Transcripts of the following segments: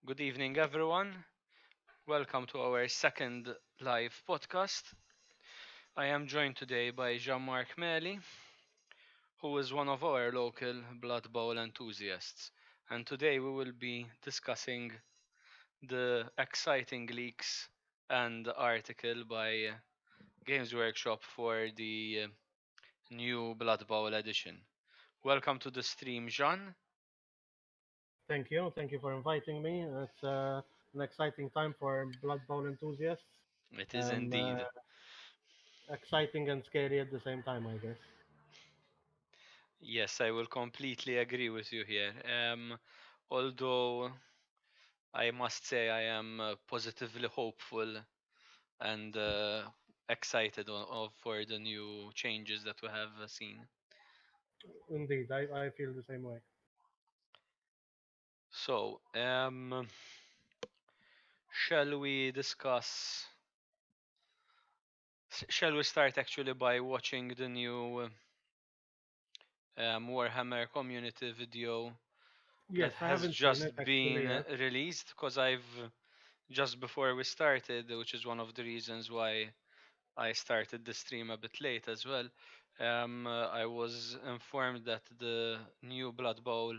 Good evening, everyone. Welcome to our second live podcast. I am joined today by Jean-Marc Meli, who is one of our local Blood Bowl enthusiasts. And today we will be discussing the exciting leaks and article by Games Workshop for the new Blood Bowl edition. Welcome to the stream, Jean. Thank you. Thank you for inviting me. It's an exciting time for Blood Bowl enthusiasts. It is Um, uh, indeed. Exciting and scary at the same time, I guess. Yes, I will completely agree with you here. Although I must say I am positively hopeful and excited for the new changes that we have seen. Indeed, I feel the same way. So, shall we discuss? Shall we start actually by watching the new Warhammer community video that Yes, I has haven't seen it just actually been yet. released? Because I've just before we started, which is one of the reasons why I started the stream a bit late as well. I was informed that the new Blood Bowl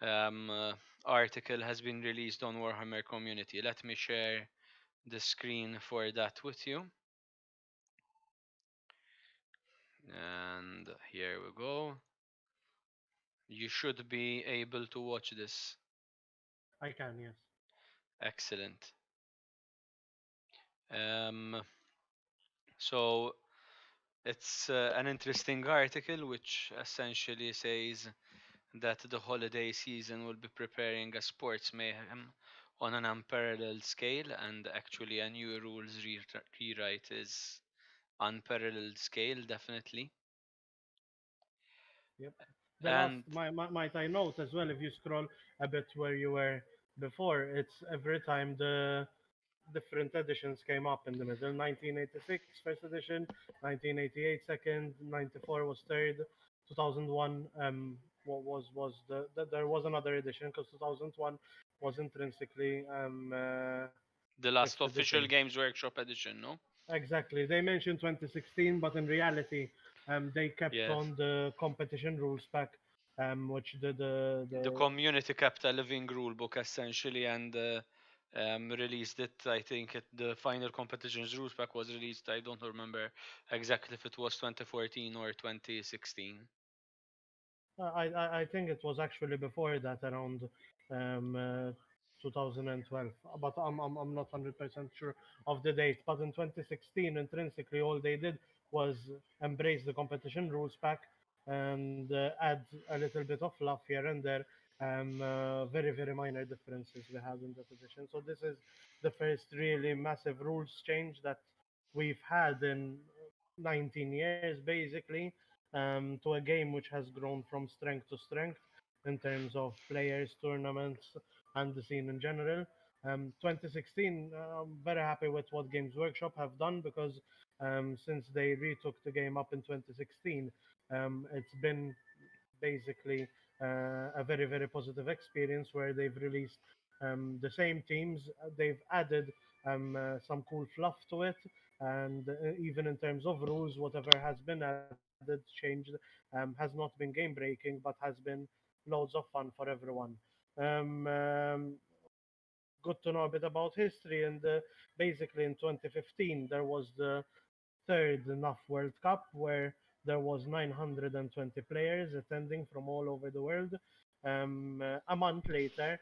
um, uh, article has been released on Warhammer Community. Let me share the screen for that with you. And here we go. You should be able to watch this. I can, yes. Excellent. Um, so it's an interesting article which essentially says that the holiday season will be preparing a sports mayhem on an unparalleled scale, and actually a new rules rewrite is unparalleled scale, definitely. Yep. The last, And might I note as well, if you scroll a bit where you were before, it's every time the different editions came up in the middle. 1986 first edition, 1988 second, 94 was third, 2001 what was there was another edition because 2001 was intrinsically the fifth last official edition. Games Workshop edition, no? Exactly. They mentioned 2016, but in reality, they kept Yes. on the competition rules pack, which The the community kept a living rule book essentially and released it. I think the final competitions rules pack was released. I don't remember exactly if it was 2014 or 2016. I think it was actually before that, around um, uh, 2012, but I'm not 100% sure of the date. But in 2016, intrinsically, all they did was embrace the competition rules pack and add a little bit of fluff here and there. Very minor differences we had in that edition. So this is the first really massive rules change that we've had in 19 years, basically, to a game which has grown from strength to strength in terms of players, tournaments, and the scene in general. 2016, I'm very happy with what Games Workshop have done because since they retook the game up in 2016, it's been basically a very positive experience where they've released the same teams. They've added some cool fluff to it, and even in terms of rules, whatever has been added, changed, has not been game breaking, but has been loads of fun for everyone. Um, um, Good to know a bit about history, and basically in 2015 there was the third NAF World Cup where there was 920 players attending from all over the world. A month later,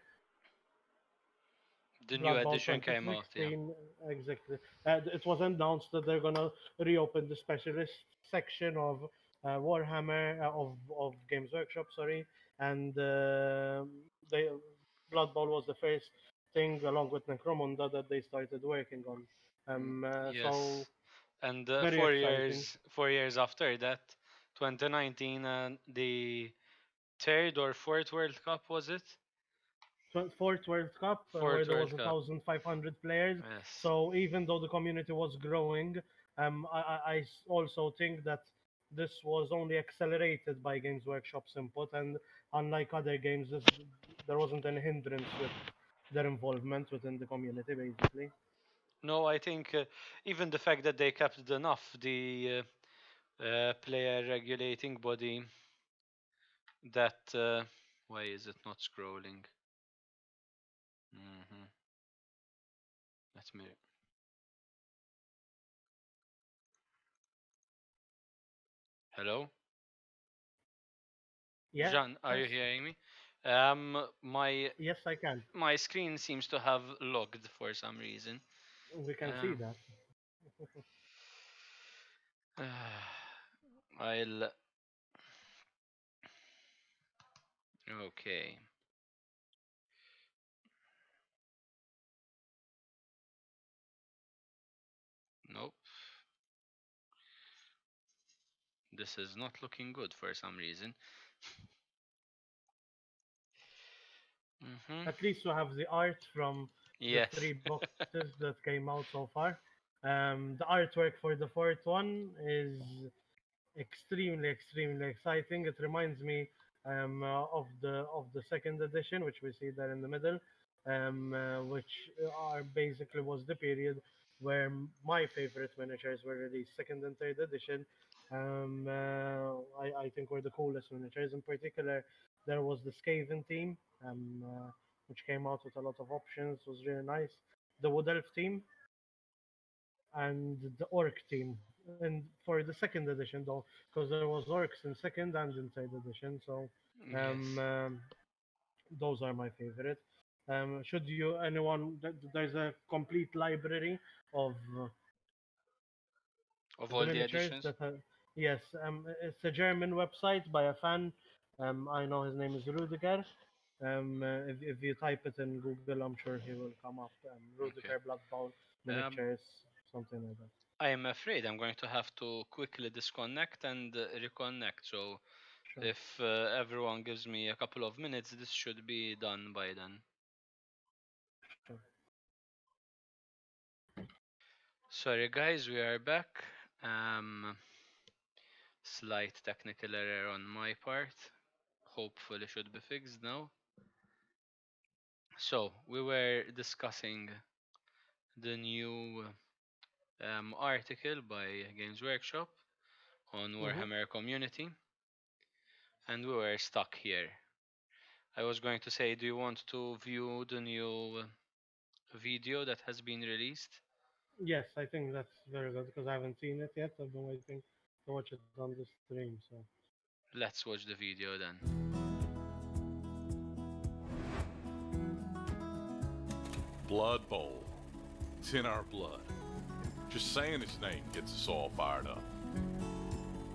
The new Blood Bowl edition came out, yeah. 2016, exactly. It was announced that they're gonna reopen the specialist section of Warhammer of Games Workshop, sorry, and they Blood Bowl was the first thing along with Necromunda that they started working on. So Yes. And very exciting. 4 years after that, 2019, the third or fourth World Cup was it? Fourth World Cup, where Fourth there was World Cup. 1,500 players. Yes. So even though the community was growing, also think that this was only accelerated by Games Workshop's input, and unlike other games, there wasn't any hindrance with their involvement within the community, basically. No, I think even the fact that they kept the player regulating body that why is it not scrolling? hmm Let me. Hello, Yes, Jean, are you hearing me? My yes, I can. my screen seems to have logged for some reason. We can see Um, that. I'll okay. Nope, this is not looking good for some reason. hmm At least we have the art from the Yes. three boxes that came out so far. The artwork for the fourth one is extremely, extremely exciting. It reminds me of the second edition, which we see there in the middle, which are basically was the period where my favorite miniatures were released. Second and third edition, I think were the coolest miniatures. In particular, there was the Skaven team, which came out with a lot of options. Was really nice. The Wood Elf team and the Orc team. And for the second edition, though, because there was Orcs in second and in third edition, so um, Yes. um, those are my favorite. Should you anyone? There's a complete library of Of the all the miniatures editions. that are. Yes, it's a German website by a fan. I know his name is Rudiger. If you type it in Google, I'm sure he will come up. Okay. Rudiger Bloodbowl Um, miniatures, something like that. I am afraid I'm going to have to quickly disconnect and reconnect. So Sure, if everyone gives me a couple of minutes, this should be done by then. sure. Sorry, guys, we are back. Um, Slight technical error on my part. Hopefully, should be fixed now. So we were discussing the new article by Games Workshop on Hmm. Warhammer Community, and we were stuck here. I was going to say, do you want to view the new video that has been released? Yes, I think that's very good because I haven't seen it yet. I've been waiting to watch it on the stream. So Let's watch the video then. Blood Bowl. It's in our blood. Just saying his name gets us all fired up.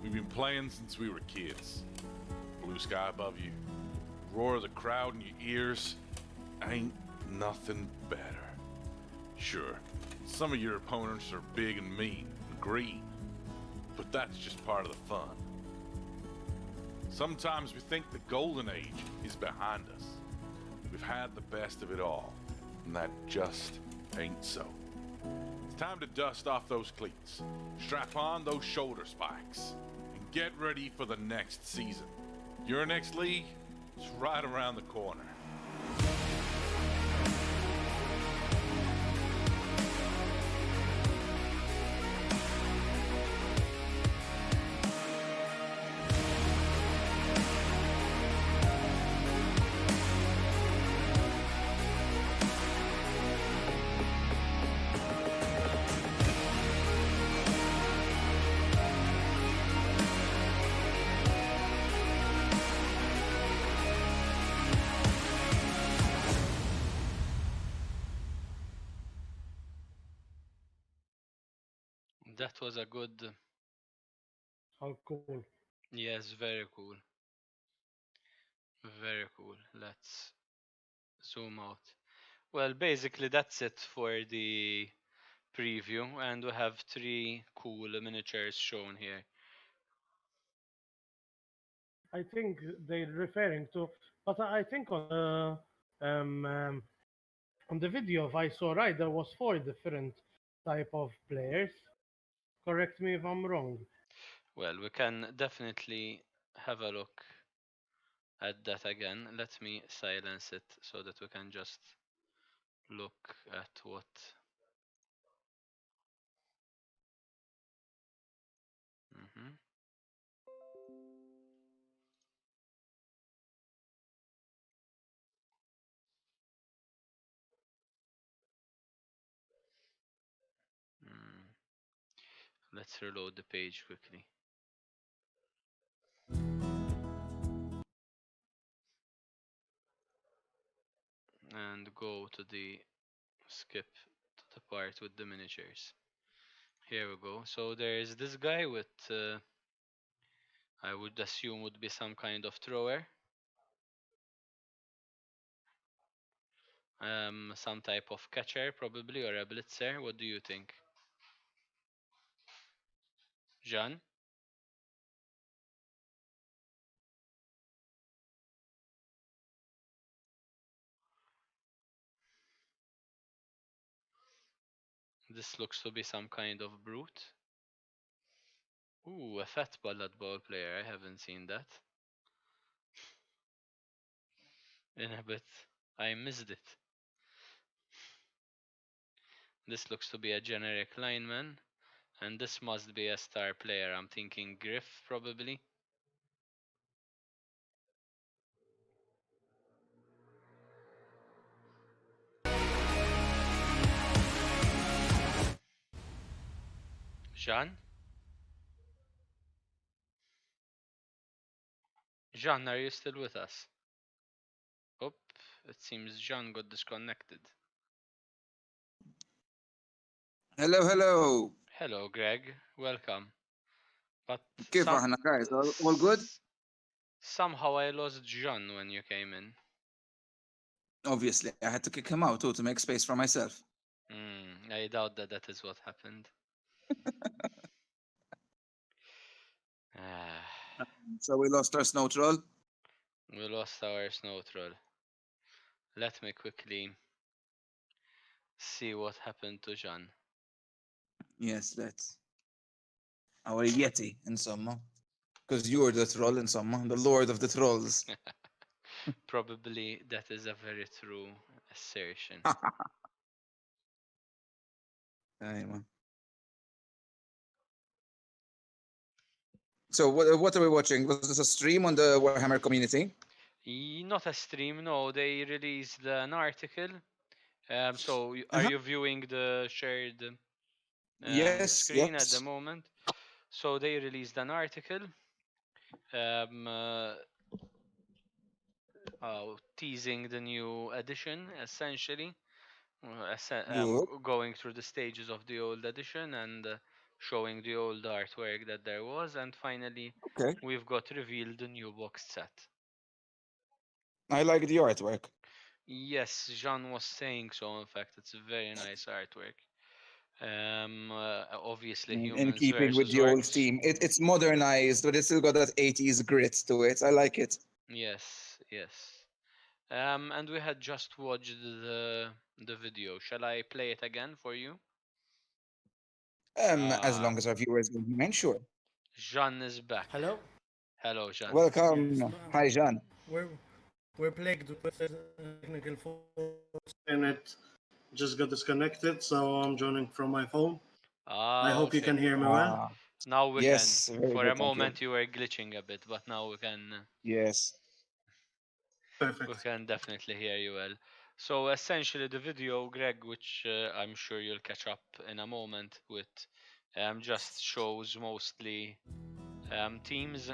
We've been playing since we were kids. Blue sky above you, roar of the crowd in your ears. Ain't nothing better. Sure, some of your opponents are big and mean and green, but that's just part of the fun. Sometimes we think the golden age is behind us. We've had the best of it all, and that just ain't so. It's time to dust off those cleats, strap on those shoulder spikes, and get ready for the next season. Your next league is right around the corner. That was a good, how cool! yes, very cool. Very cool. Let's zoom out. Well, basically, that's it for the preview, and we have three cool miniatures shown here. I think they're referring to, but I think um, um, on the video if I saw right, there was four different type of players. Correct me if I'm wrong. Well, we can definitely have a look at that again. Let me silence it so that we can just look at what. hmm Mm. Let's reload the page quickly and go to the skip to the part with the miniatures. Here we go. So there's this guy with, I would assume would be some kind of thrower. Some type of catcher probably, or a blitzer. What do you think? Jean? This looks to be some kind of brute. Ooh, a fat Bloodbowl player. I haven't seen that in a bit. I missed it. This looks to be a generic lineman, and this must be a star player. I'm thinking Griff, probably. Jean? Jean, are you still with us? Oh, it seems Jean got disconnected. Hello, hello. Hello, Greg. Welcome. But كيف احنا guys? All good? somehow I lost Jean when you came in. Obviously, I had to kick him out too to make space for myself. I doubt that that is what happened. Ah, So we lost our snow troll. we lost our snow troll. Let me quickly see what happened to Jean. Yes, let's. Our Yeti in summer. Because you're the troll in summer, the lord of the trolls. Probably that is a very true assertion. Aywa. So what are we watching? Was this a stream on the Warhammer community? Not a stream, no. They released an article. So are Uh-huh. you viewing the shared Yes, screen at the yes. moment? So they released an article um, uh, teasing the new edition, essentially. Good. Going through the stages of the old edition and showing the old artwork that there was, and finally Okay. we've got revealed the new box set. I like the artwork. Yes, Jean was saying so. In fact, it's a very nice artwork. Obviously, In humans keeping with versus the old orcs. theme. It's modernized, but it's still got that 80s grit to it. I like it. Yes, yes. And we had just watched the video. Shall I play it again for you? As long as our viewers will remain sure. Jean is back. Hello. Hello, Jean. Welcome. Yes, Hi, Jean. we're we're plagued with technical faults, and it just got disconnected. So I'm joining from my phone. I hope you Okay. can hear me well. Ah, Now we can. yes, very For good, a thank you. moment you were glitching a bit, but now we Yes. Perfect. can definitely hear you well. So essentially the video, Greg, which I'm sure you'll catch up in a moment with, just shows mostly teams.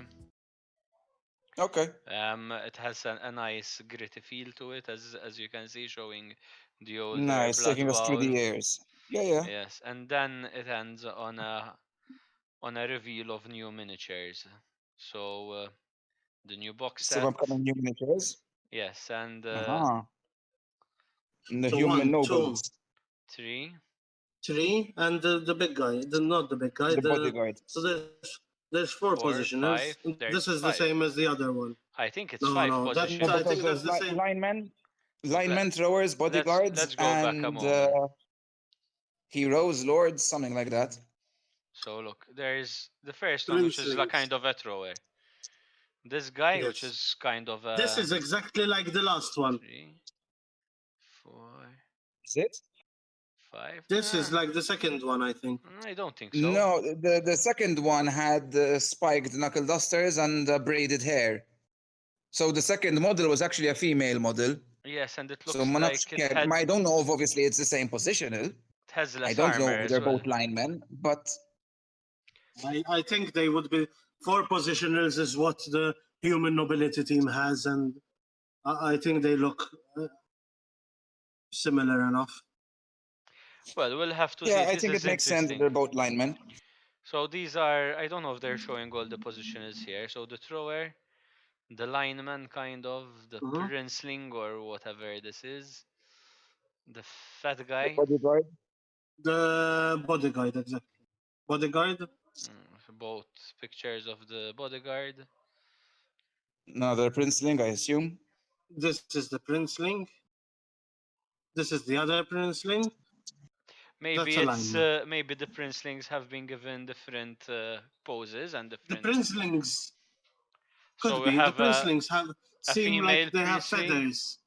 Okay. It has a nice gritty feel to it, as you can see, showing the older Nice, Blood taking us through Bowl. the years. Yeah. Yes, and then it ends on a reveal of new miniatures. So the new box Still set. upcoming new miniatures. Yes, and Uh-huh. And the So human one, two, nobles, 3. three, and the big guy. Not the big guy. the bodyguards. So there's four 4, 5. positioners. This There's is the 5. same as the other one. I think it's No, 5 no, that No, positions. I because think there's that's the same. linemen, throwers, bodyguards, Let's go back a and moment. heroes, lords, something like that. So look, there's the first one, which is a Princelings. kind of a thrower. This guy, which Yes. is kind of This a is exactly like the last one. 3, 4. Is it? Five? This is like the second one, I think. I don't think so. No, the second one had spiked knuckle dusters and braided hair. So the second model was actually a female model. Yes, and it So looks like it had I don't know if obviously it's the same positional. it has I less don't know armor if as they're well. both linemen, but I think they would be 4 positionals is what the human nobility team has, and I think they look similar enough. Well, we'll have to yeah, see. I This think it is makes sense that interesting. they're both linemen. So these are, I don't know if they're showing all the positionals here. So the thrower, the lineman kind of, the Mhm. princeling or whatever this is, the fat The guy, bodyguard. The bodyguard, exactly. Bodyguard. both pictures of the bodyguard. Another princeling, I assume. This is the princeling. This is the other princeling. That's Maybe a it's lineman. maybe the princelings have been given different poses and The different. princelings So could we be. The have princelings a seem female like they have priestling. feathers.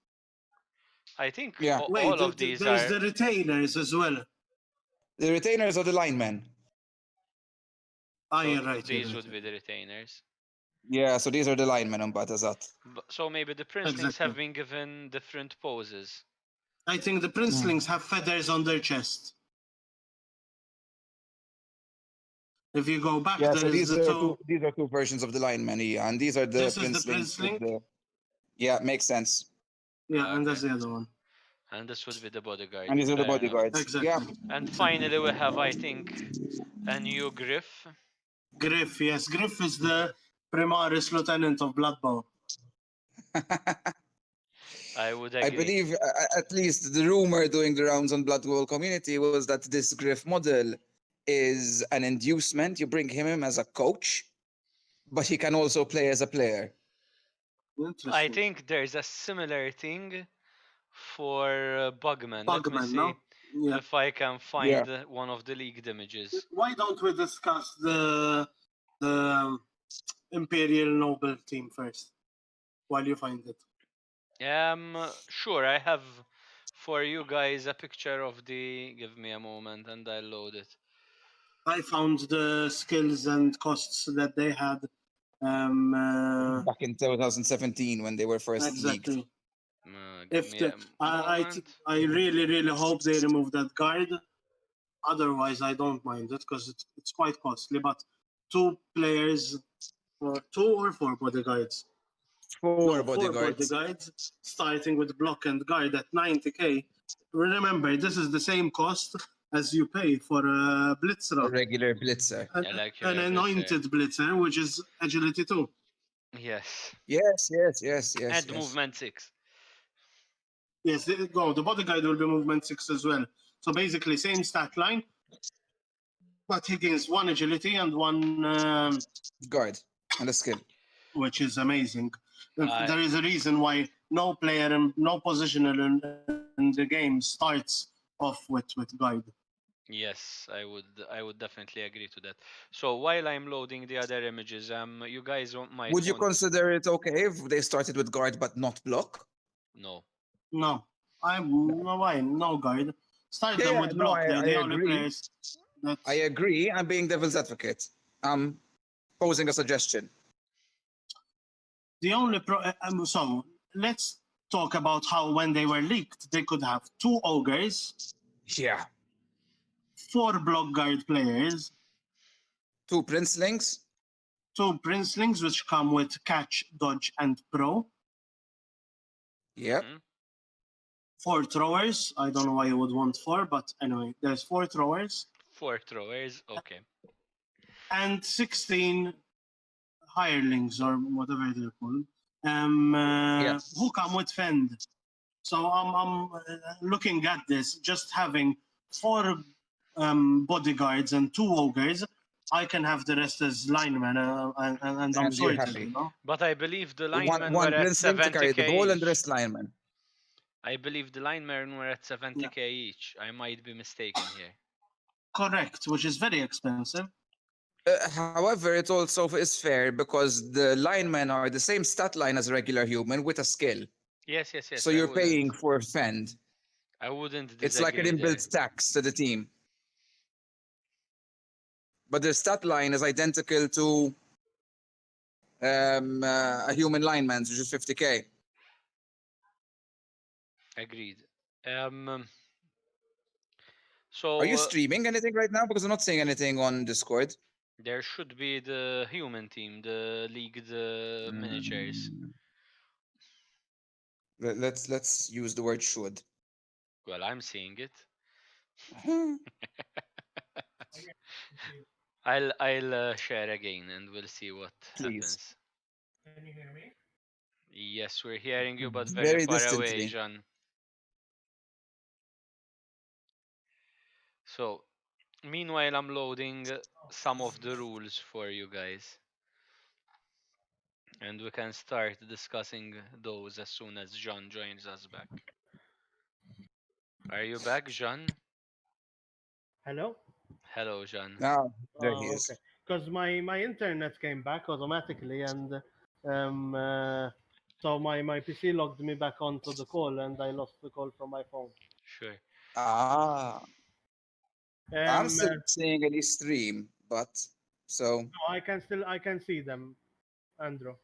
I think Yeah. Wait, all of these there's are. the retainers as well. The retainers are the linemen. Ah, So you're right. You're these right. would be the retainers. Yeah, so these are the linemen on Batazat. So maybe the princelings Exactly. have been given different poses. I think the princelings have feathers on their chest. If you go back, Yeah, there so is the two. these are two versions of the linemen, yeah, and these are the This is the princelings with princeling. the. Yeah, makes sense. Yeah, and that's Okay. the other one. And this would be the bodyguard. And these are the Fair enough. bodyguards. Yeah. Exactly. And finally, we have, I think, a new Griff. Griff, yes. Griff is the Primaris Lieutenant of Bloodbowl. I would I agree. believe at least the rumor doing the rounds on Blood Bowl community was that this Griff model is an inducement. You bring him in as a coach, but he can also play as a player. Interesting. I think there's a similar thing for Bugman. Let me Bugman, see no? Yeah. if I can find one of the leaked images. Why don't we discuss the Imperial Noble team first while you find it? Sure, I have for you guys a picture of the. Give me a moment and I'll load it. I found the skills and costs that they had. Back in 2017 when they were first leaked. Exactly. Give If me the, a moment. I really hope they remove that guard. Otherwise, I don't mind it because it's quite costly. But 2 players, or 2 or 4 bodyguards. Four No, 4 bodyguards. bodyguards, starting with block and guard at 90k. Remember, this is the same cost as you pay for a A blitzer, regular blitzer. Yeah, like an your anointed blitzer, which is agility 2. Yes. Yes, yes, yes, yes. And yes. movement 6. Yes, the bodyguard will be movement 6 as well. So basically, same stat line, but he gains 1 agility and 1, Guard and a skill. which is amazing. I- There is a reason why no player and no positioner in the game starts off with guide. Yes, I would definitely agree to that. So while I'm loading the other images, you guys might Would you want consider it okay if they started with guard but not block? no. No, no why no guide. Start them with no, block. They're the I only agree. players that I agree. I'm being devil's advocate. I'm posing a suggestion. the only so let's talk about how when they were leaked they could have 2 ogres, Yeah. 4 block guard players, 2 princelings. 2 princelings which come with catch, dodge, and pro. Yep. Mhm. 4 throwers. I don't know why you would want 4, but anyway, there's 4 throwers 4 throwers. Okay. and 16 hirelings or whatever they're called. Yes. Who come with fend. So I'm looking at this, just having 4 bodyguards and 2 ogres. I can have the rest as linemen, and I'm And you're sorted, happy. you know. But I believe the linemen One were at princeling to carry the ball and the 70k each. rest linemen. I believe the linemen were at 70k each. I might be mistaken here. Correct, which is very expensive. However, it also is fair because the linemen are the same stat line as a regular human with a skill. Yes, yes, yes. So I you're wouldn't- paying for fend. I wouldn't It's like an disagree there. inbuilt tax to the team. But their stat line is identical to a human lineman's, which is 50k. Agreed. Um, Are you so streaming anything right now? Because I'm not seeing anything on Discord. there should be the human team, the league, the miniatures. Mm, let's use the word should. Well, I'm seeing it. I'll share again and we'll see what Please. happens. Can you hear me? Yes, we're hearing you, but very Very far away, distantly. John. So, meanwhile, I'm loading some of the rules for you guys, and we can start discussing those as soon as John joins us back. Are you back, John? Hello? Hello, John. Ah, there he Oh, okay. is. Because my internet came back automatically, and um, uh, so my PC logged me back onto the call, and I lost the call from my phone. Sure. Ah, I'm Um, still seeing any stream, but so no, I can see them, Andrew.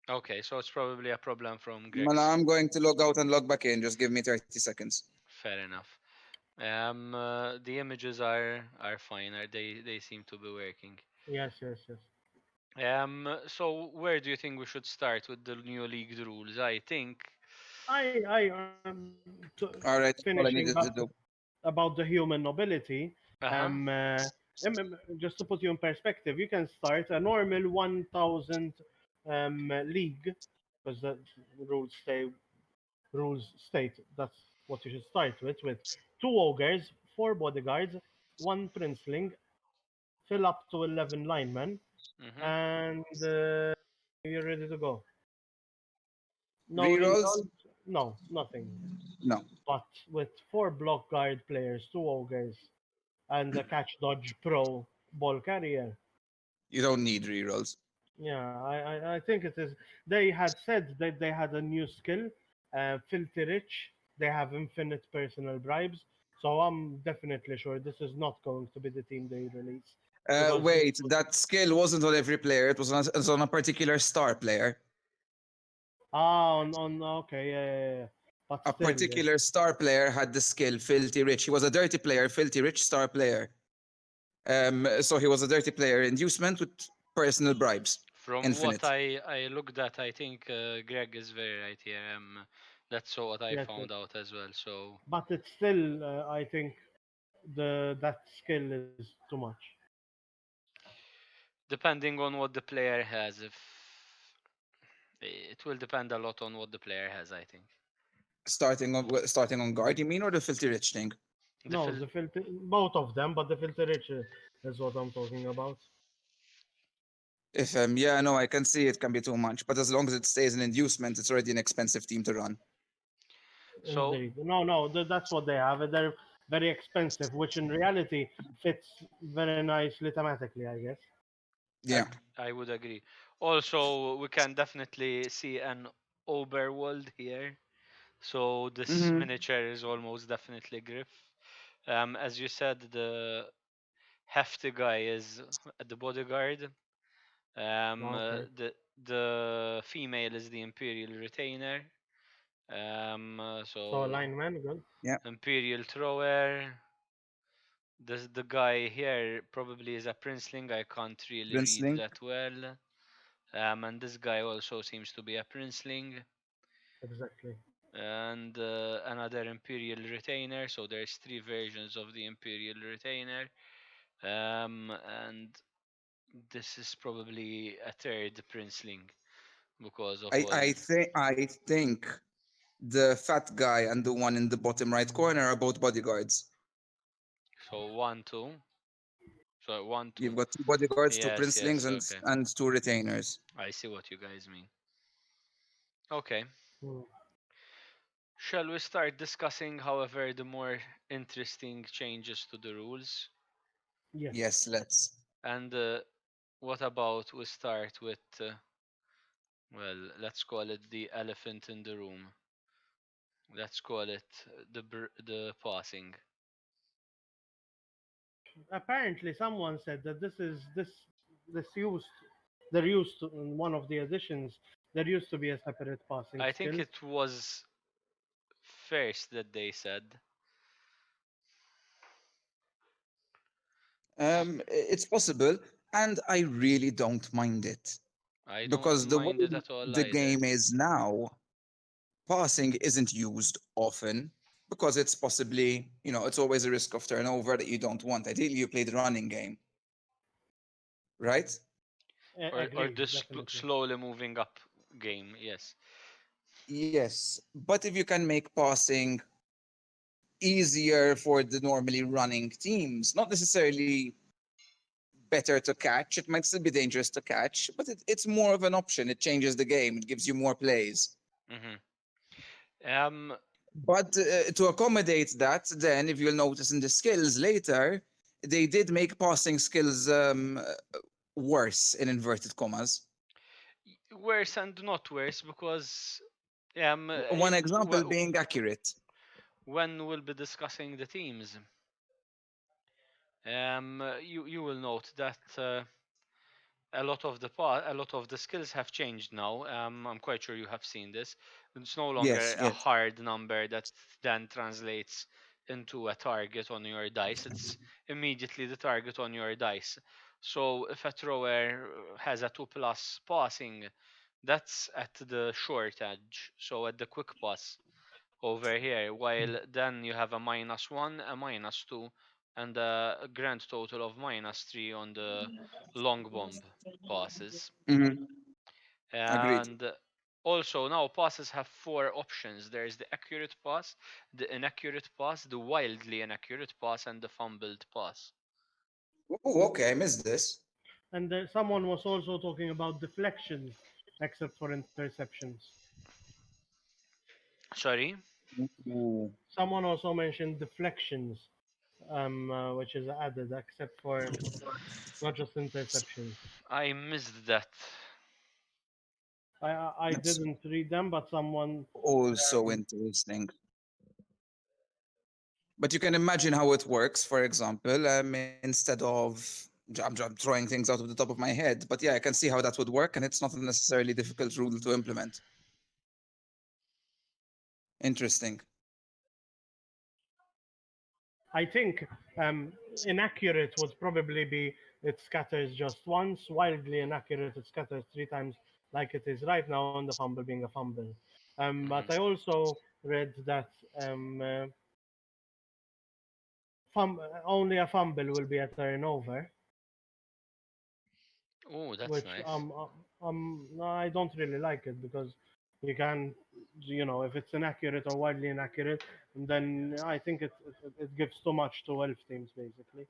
Okay, so it's probably a problem from man, Greg's. I'm going to log out and log back in. Just give me 30 seconds. Fair enough. The images are fine. They seem to be working. Yes, yes, yes. So where do you think we should start with the new league rules? I think. All right, all I Finishing needed back to do. about the human nobility. Uh huh. Just to put you in perspective, you can start a normal 1,000 league because the rules state that's what you should start with two ogres, four bodyguards, one princeling, fill up to 11 linemen, Mhm. and you're ready to go. No Rerolls? rerolls, no, nothing. No, But with four block guard players, two ogres, and a catch dodge pro ball carrier. you don't need rerolls. Yeah, I think it is. They had said that they had a new skill, filthy rich. They have infinite personal bribes. So I'm definitely sure this is not going to be the team they release because it Wait, was, that skill wasn't on every player. It was on a particular star player. on okay, yeah. But A still, yeah. particular star player had the skill Filthy Rich. He was a dirty player, Filthy Rich star player. So he was a dirty player inducement with personal bribes, From what infinite. I looked at, I think Greg is very right here. That's what I Yes, yes. found out as well. So But it's still, I think that skill is too much. depending on what the player has, if it will depend a lot on what the player has, I think. Starting on guard, you mean, or the Filthy Rich thing? The No, fil- the filter, both of them, but the filter rich is what I'm talking about. If yeah, no, I can see it can be too much, but as long as it stays an inducement, it's already an expensive team to run. so Indeed. No, that's what they have. They're very expensive, which in reality fits very nicely thematically, I guess. Yeah. I would agree. Also, we can definitely see an overworld here. So this Hmm. miniature is almost definitely Griff. As you said, the hefty guy is the bodyguard. Okay. The female is the imperial retainer. So So lineman, good. Yeah. imperial thrower. The guy here probably is a princeling. I can't really read Princeling. that well. And this guy also seems to be a princeling Exactly. and another imperial retainer. So there's three versions of the imperial retainer. And this is probably a third princeling because of all. I think the fat guy and the one in the bottom right corner are both bodyguards. So one, two. So one, You've two. got two bodyguards, two Yes, princelings, yes. Okay. and two retainers. I see what you guys mean. Okay. Hmm. Shall we start discussing, however, the more interesting changes to the rules? Yes. Yes, let's. And what about we start with, well, let's call it the elephant in the room. Let's call it the passing. Apparently, someone said that this used there used to in one of the editions there used to be a separate passing I think skill. it was first that they said. It's possible, and I really don't mind it I don't because the way mind it at all the either. game is now, passing isn't used often because it's possibly, it's always a risk of turnover that you don't want. Ideally, you play the running game, right? Or Agreed, this definitely. slowly moving up game, yes. Yes, but if you can make passing easier for the normally running teams, not necessarily better to catch, it might still be dangerous to catch, but it's more of an option. It changes the game, it gives you more plays. Hmm. Um, But to accommodate that, then if you'll notice in the skills later, they did make passing skills worse in inverted commas. worse and not worse because One example being accurate. when we'll be discussing the teams, you will note that a lot of the skills have changed now. I'm quite sure you have seen this. It's no longer Yes, a yes. hard number that then translates into a target on your dice. It's immediately the target on your dice. So if a thrower has a 2+ passing, that's at the short edge, so at the quick pass over here, while then you have a -1, a -2, and a grand total of -3 on the long bomb passes. Hmm. Agreed. And also now passes have four options. There is the accurate pass, the inaccurate pass, the wildly inaccurate pass, and the fumbled pass. Oh, okay, I missed this. And someone was also talking about deflections, except for interceptions. Sorry, Ooh. Someone also mentioned deflections, which is added, except for not just interceptions. I missed that. I That's didn't read them, but someone. also Um, interesting. But you can imagine how it works, for example, instead of I'm throwing things out of the top of my head, but yeah, I can see how that would work, and it's not a necessarily difficult rule to implement. Interesting. I think inaccurate would probably be it scatters just once, wildly inaccurate it scatters three times, like it is right now, and the fumble being a fumble. But I Hmm. also read that only a fumble will be a turnover, Oh, that's which nice. no, I don't really like it because you can, if it's inaccurate or widely inaccurate, then I think it gives too much to elf teams basically.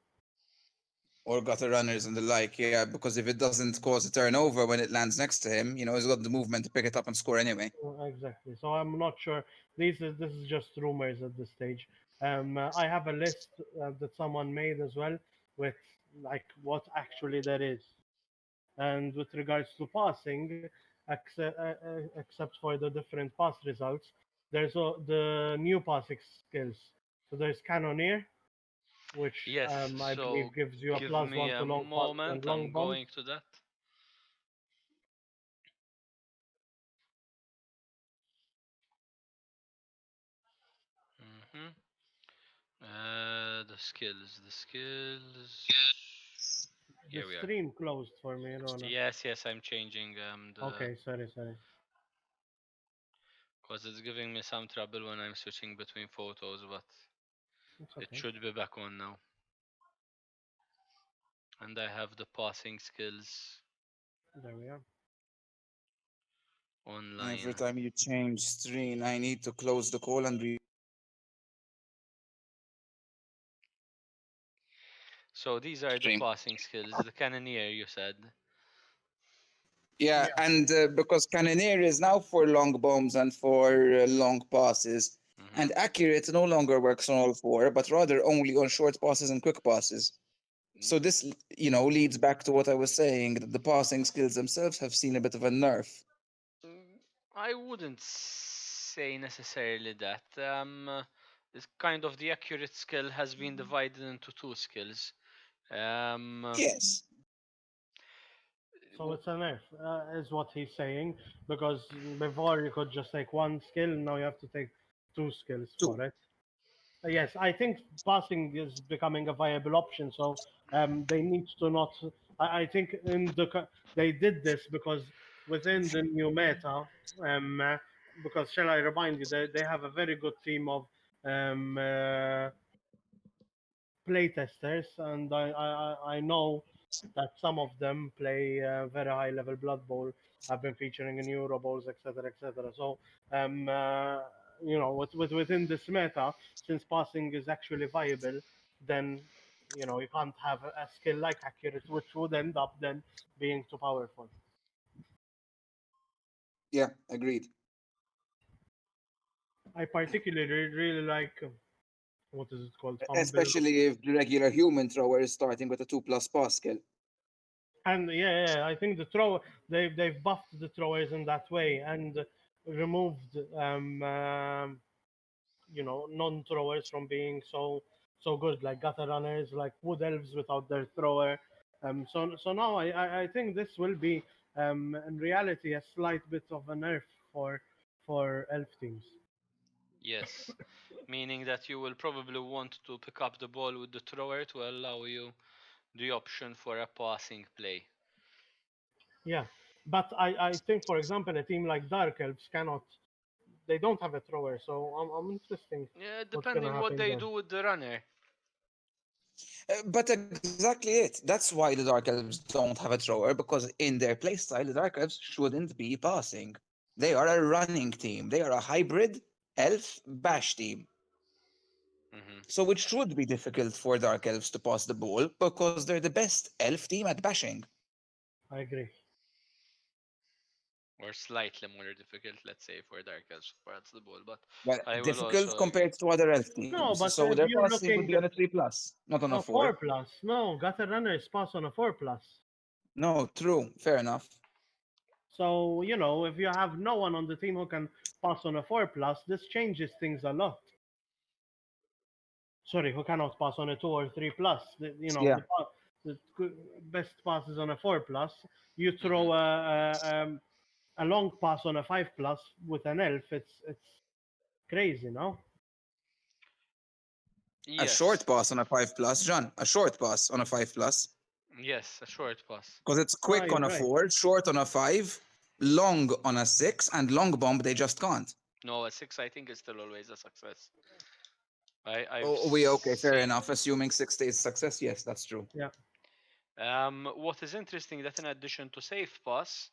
Or gutter runners and the like, yeah, because if it doesn't cause a turnover when it lands next to him, he's got the movement to pick it up and score anyway. Exactly. So I'm not sure. This is just rumors at this stage. I have a list that someone made as well with like what actually there is. And with regards to passing, except for the different pass results, there's the new passing skills. So there's Cannoneer, which Yes, I believe so gives you a give plus me one to a long pass and moment. long I'm bombs. going to that. Hmm. The skills. The Here we are. stream closed for me, Rona. Yes, yes, I'm changing the Okay, sorry. because it's giving me some trouble when I'm switching between photos, but It's it okay. should be back on now. And I have the passing skills There we are. Every online. time you change screen, I need to close the call and So these are the stream. passing skills. The cannoneer, you said. Yeah, Yeah. and because Cannoneer is now for long bombs and for long passes, Hmm. and Accurate no longer works on all four, but rather only on short passes and quick passes. So this, leads back to what I was saying, that the passing skills themselves have seen a bit of a nerf. I wouldn't say say necessarily that. It's kind of the accurate skill has been divided into two skills. Um, Yes. So it's a nerf, is what he's saying, because before you could just take one skill, now you have to take two skills Two. for it. Yes, I think passing is becoming a viable option. So they need to not. I think they did this because within the new meta, um, uh, because shall I remind you, they have a very good team of um, uh, playtesters, and I know that some of them play very high level Blood Bowl, have been featuring in Euro Bowls, etc., etc. So, um, uh, within this meta, since passing is actually viable, then you can't have a skill like accurate, which would end up then being too powerful. Yeah, agreed. I particularly really like what is it called, Humble. Especially if the regular human thrower is starting with a 2+ pass skill. And I think the throw they've buffed the throwers in that way and removed non-throwers from being so good, like gutter runners, like wood elves without their thrower. So now I think this will be in reality a slight bit of a nerf for elf teams. yes, meaning that you will probably want to pick up the ball with the thrower to allow you the option for a passing play. Yeah, but I think, for example, a team like Dark Elves cannot. They don't have a thrower, so I'm interesting Yeah, what's gonna depending what happen they there. do with the runner. But exactly it. That's why the Dark Elves don't have a thrower, because in their playstyle, the Dark Elves shouldn't be passing. They are a running team. They are a hybrid elf bash team. Hmm. So it should be difficult for Dark Elves to pass the ball because they're the best elf team at bashing. I agree. Or slightly more difficult, let's say, for Dark Elves to pass the ball, but Well, I will difficult also agree. compared to other elf No, teams. but So if their you're passing would looking be on a 3+, not on a a 4. 4+, no, gutter runners pass on a 4+. No, true. Fair enough. So if you have no one on the team who can pass on a 4+, this changes things a lot. Sorry, who cannot pass on a 2 or 3+. Yeah. Best pass is on a 4+. You Hmm. throw a long pass on a 5+ with an elf. It's crazy, no? A Yes, short pass on a 5+, John. A short pass on a 5+. yes, a short pass. Because it's No, quick you're on a right. 4, short on a 5, long on a 6, and long bomb they just can't. No, a six I think is still always a success. I've Oh, we okay, fair seen. enough. Assuming 6 days success, yes, that's true. Yeah. What is interesting that in addition to safe pass,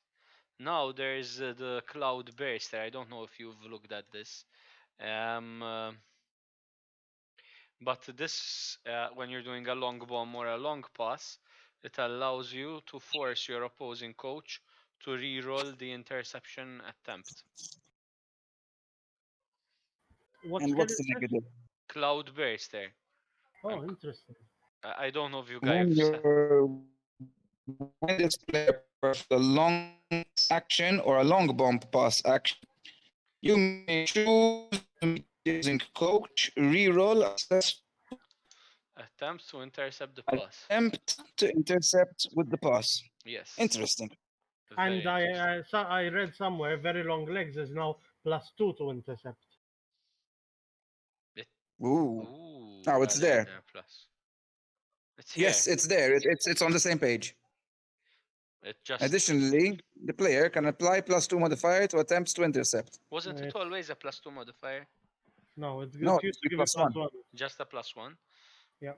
now there's the cloud burster. I don't know if you've looked at this. Um, uh, but this, when you're doing a long bomb or a long pass, it allows you to force your opposing coach to re-roll the interception attempt. What And skill what's is the this? negative? Cloud burster. I'm, Oh, interesting. I don't know if you When guys. when this player performs a long action or a long bomb pass action, you may choose to make using coach reroll a successful Attempts to intercept the pass. attempt to intercept with the pass. Yes, Interesting. And very interesting. I read somewhere very long legs is now +2 to intercept. It, Ooh. ooh, Now yeah, it's there. there plus. It's here. Yes, it's there. It's on the same page. It just Additionally, the player can apply +2 modifier to attempts to intercept. wasn't it It's always a plus two modifier? no, No, it it used used to to be give you plus +1. one. Just a plus one. Yeah.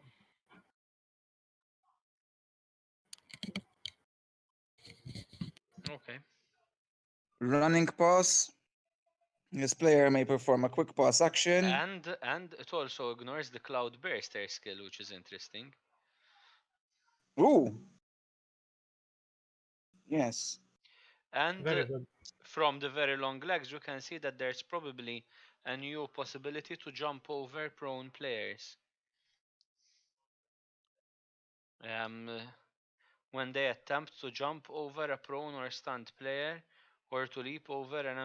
Okay. Running pass. This player may perform a quick pass action. And it also ignores the cloud burster skill, which is interesting. Ooh, yes. And Very good. from the very long legs, you can see that there's probably a new possibility to jump over prone players. Um, when they attempt to jump over a prone or stunned player, or to leap over an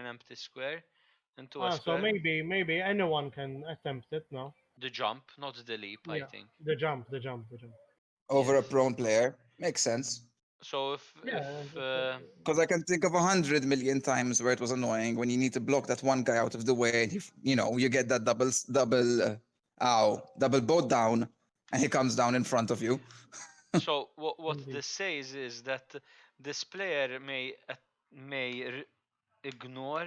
empty square into a So square. maybe anyone can attempt it now. The jump, not the leap, I Yeah, think. the jump. over a Yes. prone player. Makes sense. So Yeah, if Because I can think of 100 million times where it was annoying when you need to block that one guy out of the way, and you get that double boat down, and he comes down in front of you. so what indeed. this says is that this player may ignore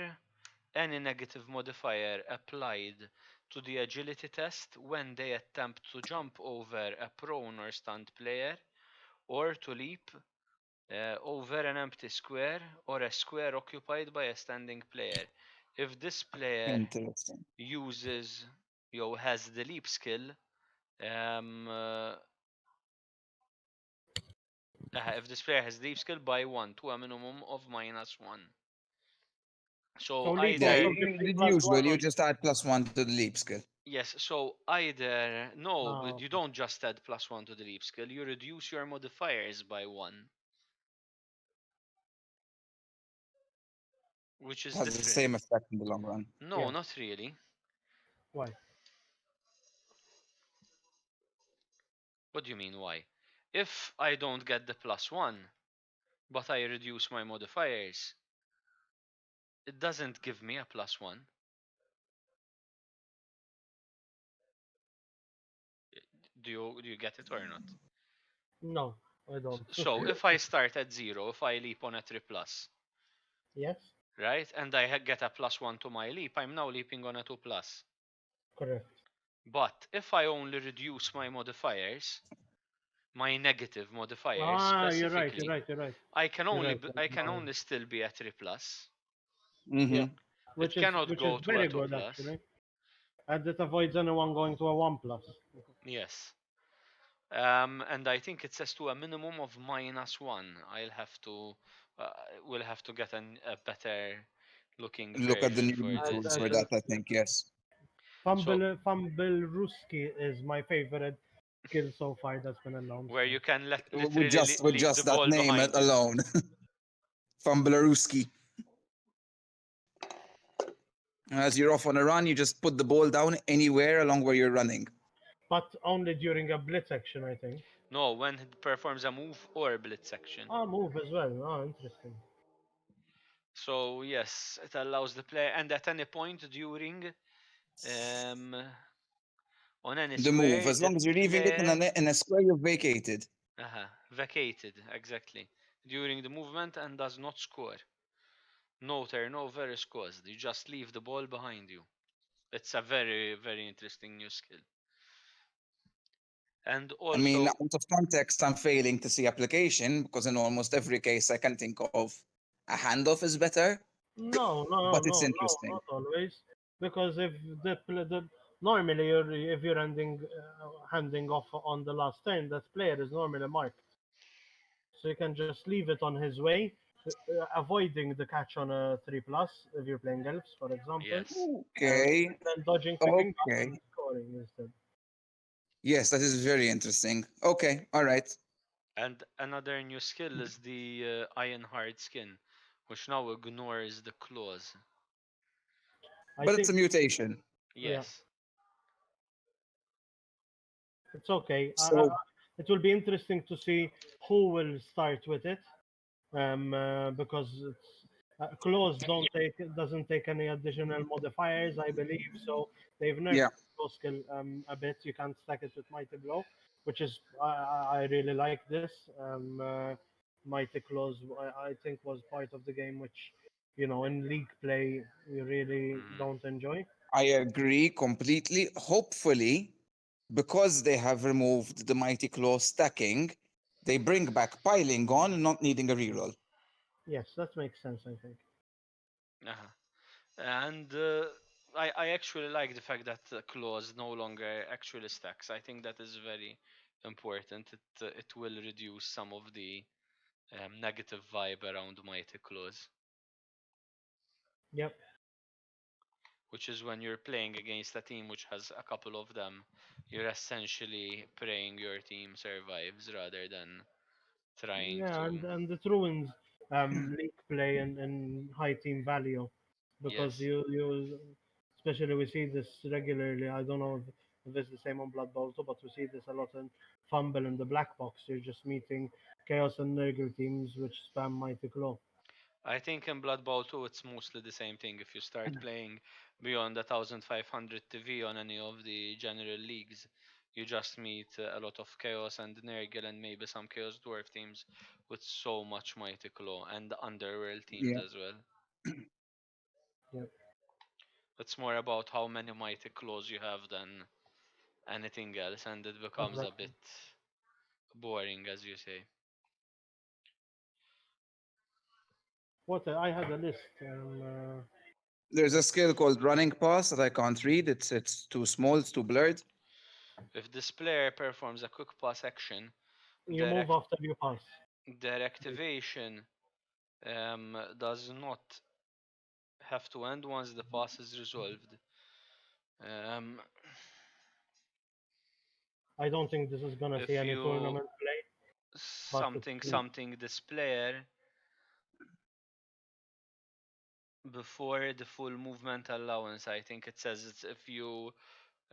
any negative modifier applied to the agility test when they attempt to jump over a prone or stunned player, or to leap over an empty square or a square occupied by a standing player. If this player Interesting. uses, has the leap skill, um, uh, if this player has leap skill by 1 to a minimum of -1. So So leap Yeah, also either gives you the plus usual. one You on. just add +1 to the leap skill. yes, so either no, but Oh, you don't just add +1 to the leap skill, you reduce your modifiers by 1, which is Has the different. same effect in the long run. No, yeah. not really. Why? What do you mean why? If I don't get the +1, but I reduce my modifiers, it doesn't give me a +1. Do you get it or not? No, I don't. So if I start at 0, if I leap on a 3 plus, Yes, right, and I get a +1 to my leap, I'm now leaping on a 2 plus. correct. But if I only reduce my modifiers, my negative modifiers You're right. You're specifically, right. You're right. I can You're only right. b- I can Now, only still be a 3 plus. yeah, Mm-hmm. It which is cannot which is go to a very 2 good plus. actually, and it avoids anyone going to a one plus. Yes. And I think it says to a minimum of -1. Uh, we'll have to get a better looking Look at the version new for And, rules this. for and, Yeah. and that. I think yes. So Fumble Ruski is my favorite skill so far that's been announced. where you can With literally just with leave the just that ball name behind you. alone, Fumblerooski. As you're off on a run, you just put the ball down anywhere along where you're running. But only during a blitz action, I think. No, when it performs a move or a blitz section. Move as well. Interesting. So yes, it allows the player, and at any point during um, on any The move, square, as the long as you're leaving it in player a square, you're vacated. vacated exactly during the movement and does not score. No turnover is caused. You just leave the ball behind you. It's a very, very interesting new skill. And I mean, also, out of context, I'm failing to see application because in almost every case I can think of a handoff is better, No, no, but it's no, no, interesting. not always. Because if the normally if you're handing off on the last turn, that player is normally marked, so you can just leave it on his way, avoiding the catch on a 3 plus if you're playing elves, for example, yes. Okay, and then dodging, picking up, okay. and scoring instead. Yes, that is very interesting. Okay, all right. And another new skill is the Iron Hard skin, which now ignores the claws. I But it's think, a mutation. yeah, Yes. it's okay. So, It will be interesting to see who will start with it, because clause doesn't take any additional modifiers, I believe. So they've nerfed yeah, the claw skill a bit. You can't stack it with mighty blow, which is I really like this. Mighty clause I think was part of the game which in league play you really Mm. don't enjoy. I agree completely. Hopefully, because they have removed the Mighty Claw stacking, they bring back piling on and not needing a reroll. Yes, that makes sense. I think. Uh-huh. And I actually like the fact that claws no longer actually stacks. I think that is very important. It will reduce some of the negative vibe around mighty claws, Yep. which is when you're playing against a team which has a couple of them, you're essentially praying your team survives rather than trying Yeah, to. and it ruins league play and high team value, because Yes. you especially we see this regularly. I don't know if it's the same on Blood Bowl too, but we see this a lot in Fumble in the black box. You're just meeting Chaos and Nurgle teams which spam Mighty Claw. I think in Blood Bowl 2 it's mostly the same thing. If you start playing beyond 1500 TV on any of the general leagues, you just meet a lot of Chaos and Nergal and maybe some Chaos Dwarf teams with so much Mighty Claw and Underworld teams Yeah. as well. Yep, It's more about how many Mighty Claws you have than anything else, and it becomes a exactly. bit boring, as you say. What I had a list. There's a skill called running pass that I can't read. It's too small, it's too blurred. If this player performs a quick pass action, You their, move act- after you pass. their activation does not have to end once the pass is resolved. Um, I don't think this is gonna see if any you tournament play, but something it's something this player before the full movement allowance, I think it says it's if you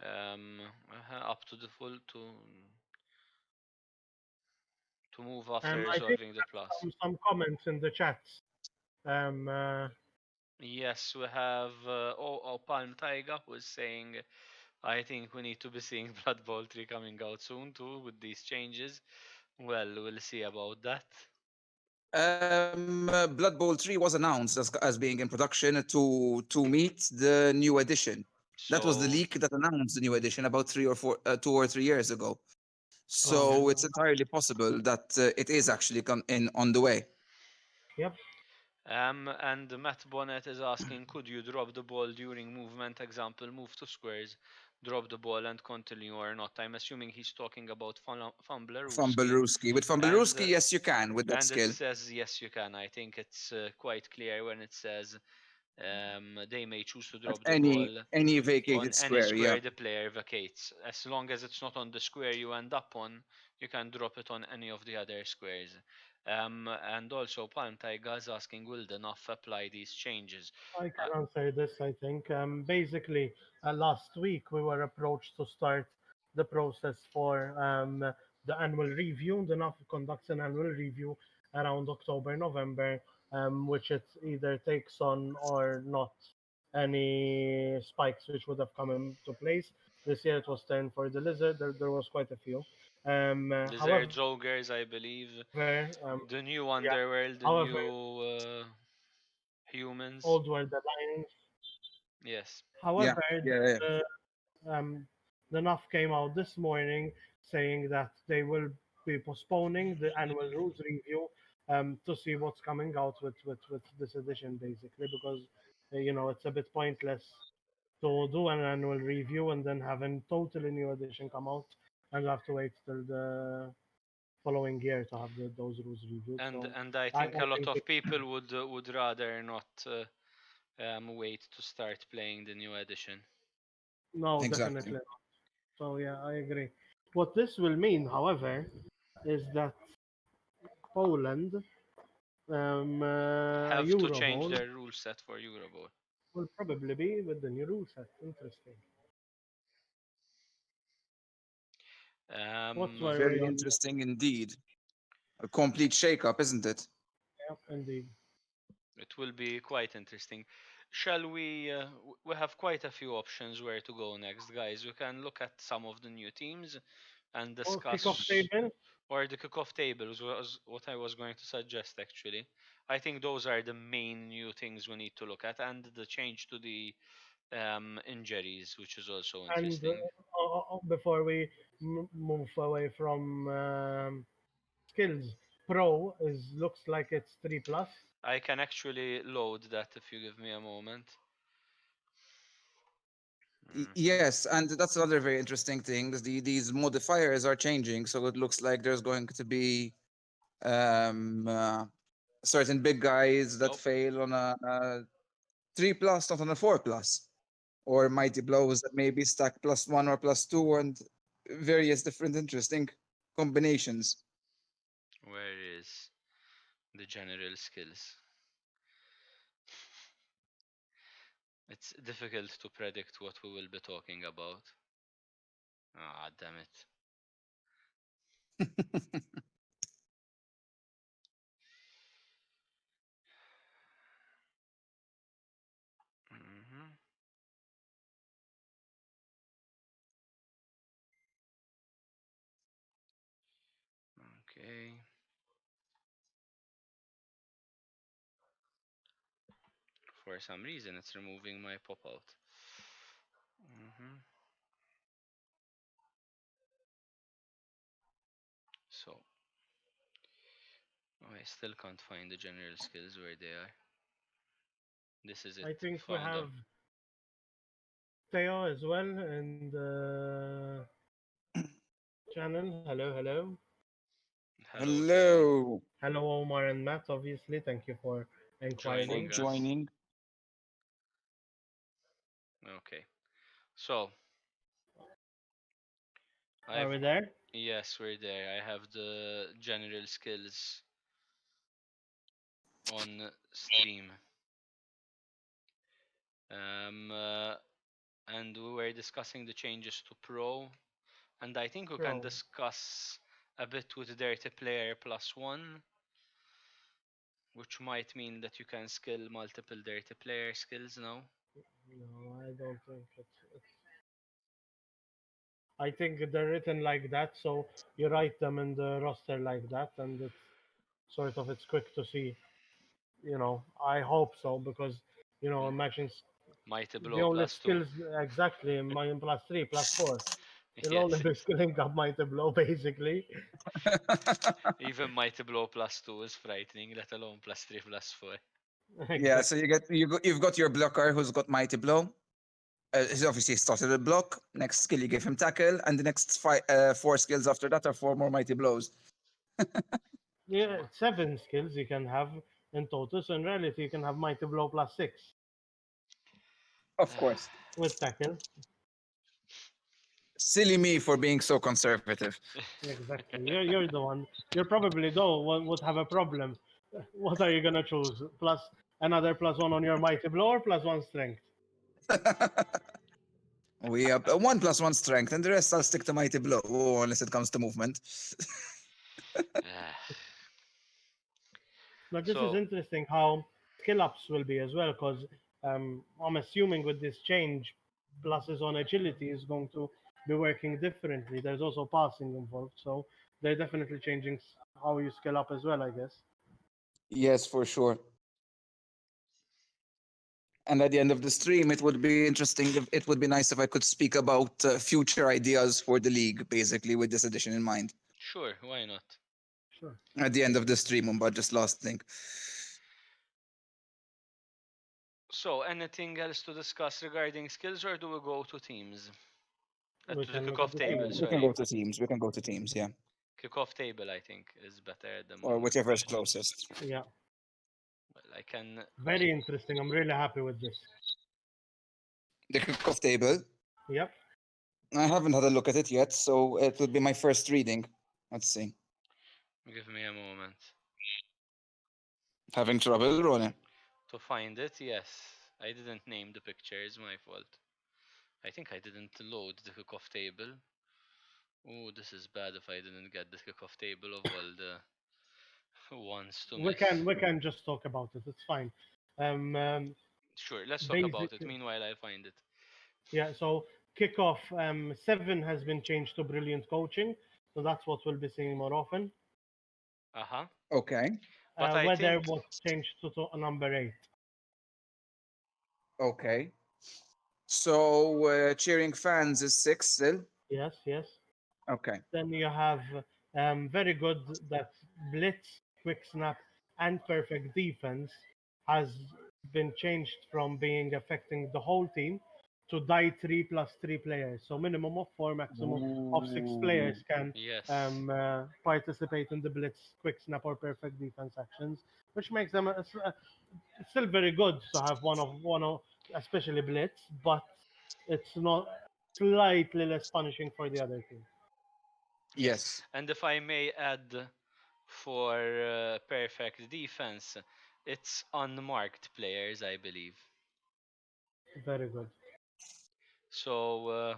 up to the full to move after I think resolving the plus. some comments in the chats. Um, uh, Yes, we have Palm Taiga who is saying, I think we need to be seeing Blood Bowl 3 coming out soon too with these changes. Well, we'll see about that. Blood Bowl 3 was announced as being in production to meet the new edition. That was the So, leak that announced the new edition about 2 or 3 years ago. okay. So it's entirely possible that it is actually on the way. Yep. and Matt Bonnet is asking, could you drop the ball during movement? Example, move to squares, drop the ball and continue or not. I'm assuming he's talking about Fumblerooski. Fumblerooski. With And Fumblerooski, yes, you can with that it skill. says yes, you can. I think it's quite clear when it says they may choose to At drop the any ball any on vacated any square, yeah. square the player vacates. As long as it's not on the square you end up on, you can drop it on any of the other squares. And also, Palm Taiga is asking, will the NUF apply these changes? I Uh, can answer this, I think. Basically, last week we were approached to start the process for the annual review. The NAF conducts an annual review around October, November, which it either takes on or not any spikes which would have come into place. This year it was 10 for the lizard. There was quite a few. However, Lizard Ogres, I believe. The new yeah. Underworld, the However, new humans. old were the lines. Yes. Yeah, However, yeah, yeah. the the NUF came out this morning saying that they will be postponing the annual rules review to see what's coming out with this edition, basically, because it's a bit pointless to do an annual review and then have a totally new edition come out and have to wait till the following year to have those rules reviewed. So And I I think a lot think of it, people would rather not wait to start playing the new edition. no, definitely Exactly. not. So yeah, I agree. What this will mean, however, is that Poland Have to Euro change Bowl their rule set for Eurobowl. will probably be with the new rule set. Interesting. What Um, were we Very on? interesting indeed. A complete shake-up, isn't it? Yeah, indeed. it will be quite interesting. Shall we? We have quite a few options where to go next, guys. We can look at some of the new teams and Or kickoff discuss, table. or the kickoff tables was what I was going to suggest actually. I think those are the main new things we need to look at, and the change to the injuries, which is also And interesting. before we move away from skills, Pro is looks like it's 3 plus. I can actually load that if you give me a moment. Yes, and that's another very interesting thing. These modifiers are changing, so it looks like there's going to be um, uh, certain big guys that Oh, fail on a 3 plus, not on a 4 plus, or mighty blows that maybe stack +1 or +2, and various different interesting combinations. where is The general skills. It's difficult to predict what we will be talking about. Ah, damn it. hmm Okay. For some reason, it's removing my pop out. hmm So, oh, I still can't find the general skills where they are. This is it. I think we Found have them. Theo as well in the channel. Hello, hello. Hello, Theo. Hello Hello, Omar and Matt, obviously. Thank you for for Joining inquiring. us. joining. Okay. So, Are I've. we there? Yes, we're there. I have the general skills on stream. Um, uh, and we were discussing the changes to Pro, and I think we can Pro. discuss a bit with Dirty Player plus one, which might mean that you can skill multiple Dirty Player skills now. No, I don't think it's. I think they're written like that, so you write them in the roster like that, and it's quick to see. I hope so because M- imagine Mighty the Blow only plus two. skills exactly mine plus three plus four. You'll only Yes, be skilling up mighty blow basically. even Mighty Blow plus two is frightening, let alone plus three plus four. Yeah, Exactly. so you've got your blocker who's got mighty blow. He's obviously started with block. Next skill you give him tackle, and the next four skills after that are four more mighty blows. Yeah, 7 skills you can have in total. So in reality, you can have mighty blow plus 6 Of course. with tackle. Silly me for being so conservative. Exactly. You're the one. You're probably though would have a problem. What are you gonna choose? Plus another plus one on your mighty blow or plus one strength? We have one plus one strength, and the rest I'll stick to mighty blow unless it comes to movement. But this is So, interesting how skill ups will be as well, because I'm assuming with this change, pluses on agility is going to be working differently. There's also passing involved, so they're definitely changing how you skill up as well, I guess. Yes, for sure. And at the end of the stream, it would be interesting. It would be nice if I could speak about future ideas for the league, basically, with this edition in mind. sure, why not? Sure. At the end of the stream, but just last thing. So, anything else to discuss regarding skills, or do we go to teams? We To the can look at kickoff the table, teams. We can sorry. go to teams. We can go to teams, yeah, Kickoff table, I think, is better at the or moment. whichever is closest. Yeah. Well, I can. Very interesting. I'm really happy with this. The kickoff table. Yep. I haven't had a look at it yet, so it will be my first reading. Let's see. Give me a moment. Having trouble, Rone? To find it, yes. I didn't name the picture, it's my fault. I think I didn't load the kickoff table. Oh, this is bad if I didn't get the kickoff table of all the ones to We miss. can we can just talk about it. It's fine. Um, um Sure, let's talk about it. Basically, Meanwhile, I'll find it. yeah. So kickoff 7 has been changed to brilliant coaching. So that's what we'll be seeing more often. Uh huh. Okay. But I Weather think. was changed to number 8. Okay. So cheering fans is six still. Yes, yes. Okay. Then you have very good that blitz, quick snap, and perfect defense has been changed from being affecting the whole team to die 3 plus 3 players. So minimum of 4, maximum of 6 players Ooh. can Yes. participate in the blitz, quick snap, or perfect defense actions, which makes them still very good to have one of especially blitz, but it's not slightly less punishing for the other team. Yes. Yes. And if I may add for perfect defense, it's unmarked players, I believe. Very good. So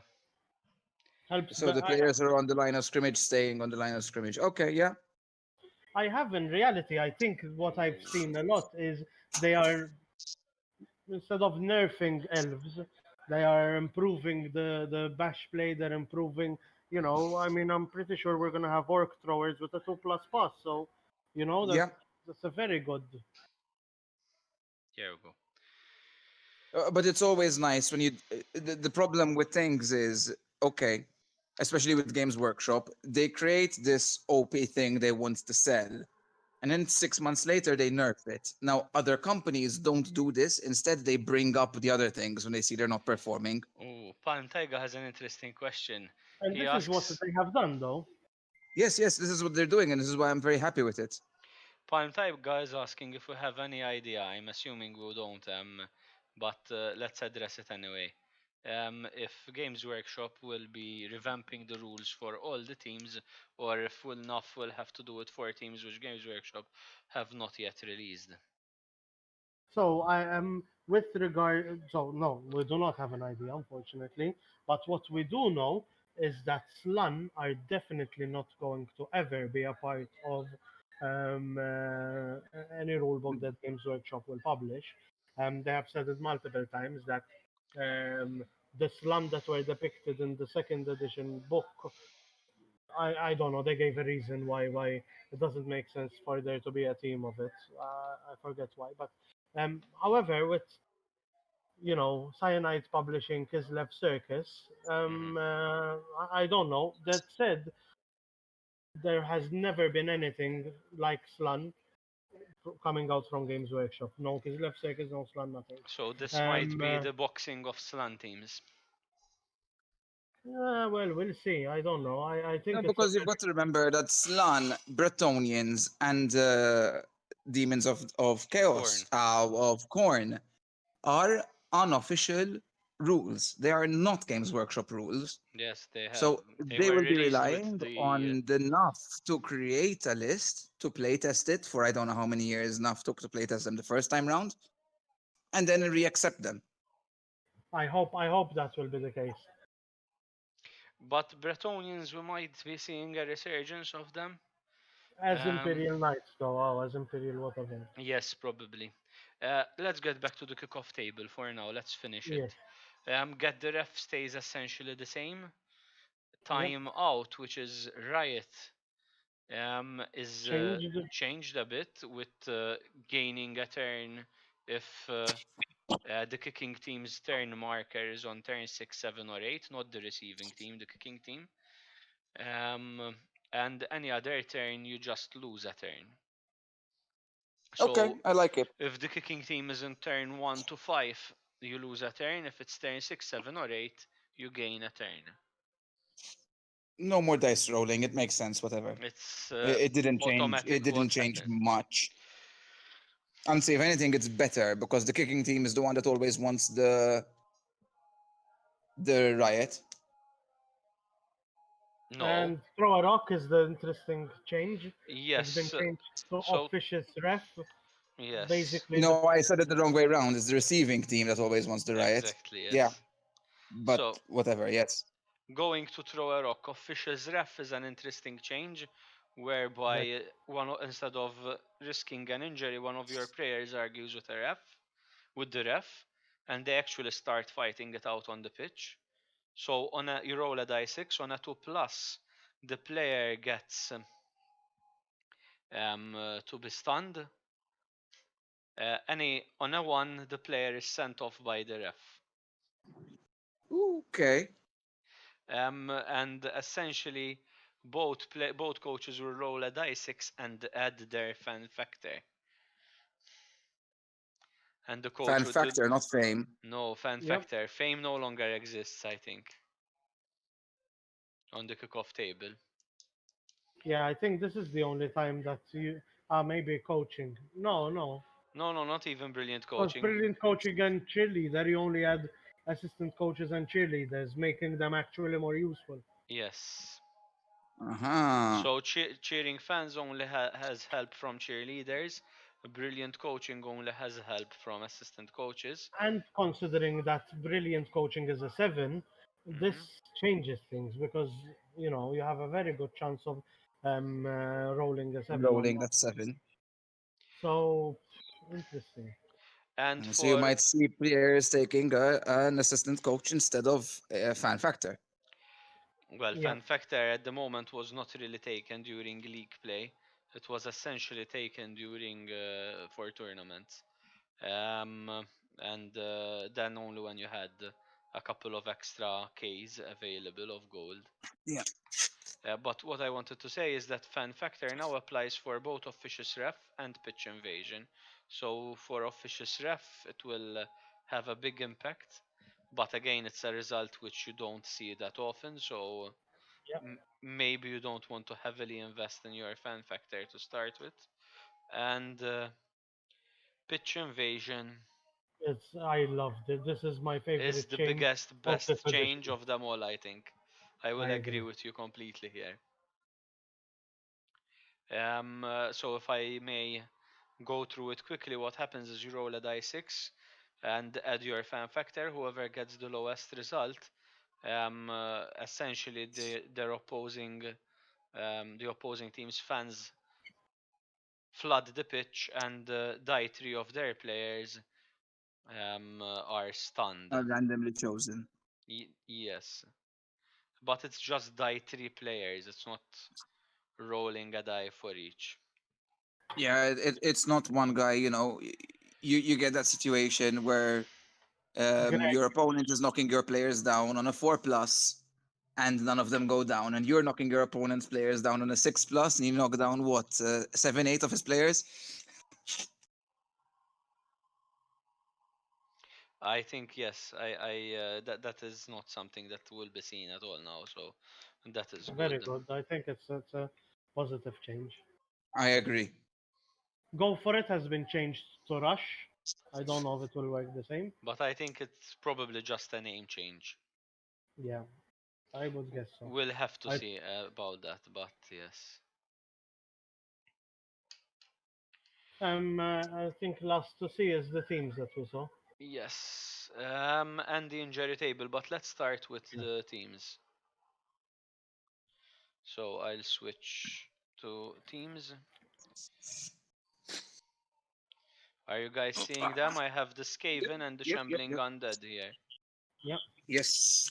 Helps. So the players are on the line of scrimmage, staying on the line of scrimmage. Okay, yeah. I have in reality. I think what I've seen a lot is they are, instead of nerfing elves, they are improving the bash play. They're improving. I mean, I'm pretty sure we're gonna have orc throwers with a 2++. So, Yeah. that's a very good. here we go. But it's always nice when you. The problem with things is, okay, especially with Games Workshop, they create this OP thing they want to sell, and then 6 months later they nerf it. Now other companies don't do this. Instead, they bring up the other things when they see they're not performing. Oh, Palm Tiger has an interesting question. And He this is what asks, they have done, though. Yes, yes, this is what they're doing, and this is why I'm very happy with it. Palm Tiger is asking if we have any idea. I'm assuming we don't, but let's address it anyway. If Games Workshop will be revamping the rules for all the teams, or if enough will have to do it for teams which Games Workshop have not yet released. So I am with regard. So no, we do not have an idea, unfortunately. But what we do know is that Slun are definitely not going to ever be a part of any rulebook that Games Workshop will publish. They have said it multiple times that the Slum that were depicted in the second edition book, I don't know. They gave a reason why it doesn't make sense for there to be a team of it. I forget why, but however, with Cyanide publishing Kislev Circus, Mhm. I don't know. That said, there has never been anything like Slun coming out from Games Workshop. No Kislev Circus, no Slun, nothing. So this might Um, be uh, the boxing of Slan teams. well, we'll see. I don't know. I No, think it's a because you've got to remember that Slan, Bretonians, and demons of chaos, Corn. of Corn, are unofficial rules. They are not Games Workshop rules. Yes, they have. So They they were will be released with relying the. on the NUF to create a list to playtest it for I don't know how many years NUF took to playtest them the first time round, and then re-accept them. I hope that will be the case. But Bretonians, we might be seeing a resurgence of them. As Um, Imperial Knights, though. Oh, as Imperial whatever. yes, probably. Let's get back to the kickoff table for now. Let's finish Yes. it. Get the ref stays essentially the same. Yep. Time out, which is riot, is Changed. changed a bit with gaining a turn if the kicking team's turn marker is on turn 6, 7, or 8, not the receiving team, the kicking team. Um, and any other turn, you just lose a turn. Okay, So I like it. if the kicking team is in turn 1 to 5, you lose a turn. If it's turn 6, 7, or 8, you gain a turn. No more dice rolling. It makes sense. Whatever. It's It didn't change. It automatic didn't what change happens. much. And say if anything, it's better because the kicking team is the one that always wants the riot. No. And throw a rock is the interesting change. It's been Yes. changed to So, officious ref. yes. Basically, the No, I said it the wrong way around. It's the receiving team that always wants the riot. Exactly, Yeah, yes. but So, whatever. Yes. going to throw a rock official's ref is an interesting change that whereby instead of risking an injury, one of your players argues with the ref, and they actually start fighting it out on the pitch. So you roll a die 6 on a 2 plus, the player gets to be stunned. Any on a 1, the player is sent off by the ref. Okay. And essentially, both coaches will roll a die 6 and add their fan factor. And the coach Fan with the factor, not fame. no fan yep. factor. Fame no longer exists, I think, on the kickoff table. Yeah, I think this is the only time that you maybe coaching. No. No, no, not even brilliant Because coaching. brilliant coaching and cheerleader, you only had assistant coaches and cheerleaders, making them actually more useful. Yes. Uh-huh. So cheering fans only has help from cheerleaders. Brilliant coaching only has help from assistant coaches. And considering that brilliant coaching is a 7, this Hmm. changes things because you have a very good chance of rolling a 7 on Rolling that. that 7. So interesting. And So you for might see players taking an assistant coach instead of a fan factor. Well, Yeah, fan factor at the moment was not really taken during league play. It was essentially taken during for tournaments, and then only when you had a couple of extra Ks available of gold. Yeah. But what I wanted to say is that fan factor now applies for both officious ref and pitch invasion. So for officious ref, it will have a big impact. But again, it's a result which you don't see that often. So yeah. maybe you don't want to heavily invest in your fan factor to start with. And pitch invasion I loved it. This is my is favorite the change biggest, of this best change edition. of them all, I think. I I will agree agree. with you completely here. So if I may go through it quickly, what happens is you roll a die 6 and add your fan factor. Whoever gets the lowest result, essentially the opposing team's fans flood the pitch, and die 3 of their players are stunned. Randomly chosen. Yes, but it's just die 3 players. It's not rolling a die for each. Yeah, it's not one guy, you get that situation where Greg, your opponent is knocking your players down on a 4 plus and none of them go down, and you're knocking your opponent's players down on a 6 plus and you knock down what, 7, 8 of his players. I think yes. That is not something that will be seen at all now. So that is very good. good. I think it's a positive change. I agree. Go for it has been changed to Rush. I don't know if it will work the same. But I think it's probably just a name change. Yeah, I would guess so. We'll have to I see about that. But yes, I think last to see is the themes that we saw. yes. And the injury table. But let's start with Yeah. the teams. So I'll switch to teams. Are you guys seeing them? I have the Yep, Skaven and the yep, yep, Shambling yep. Undead here. Yeah, Yes.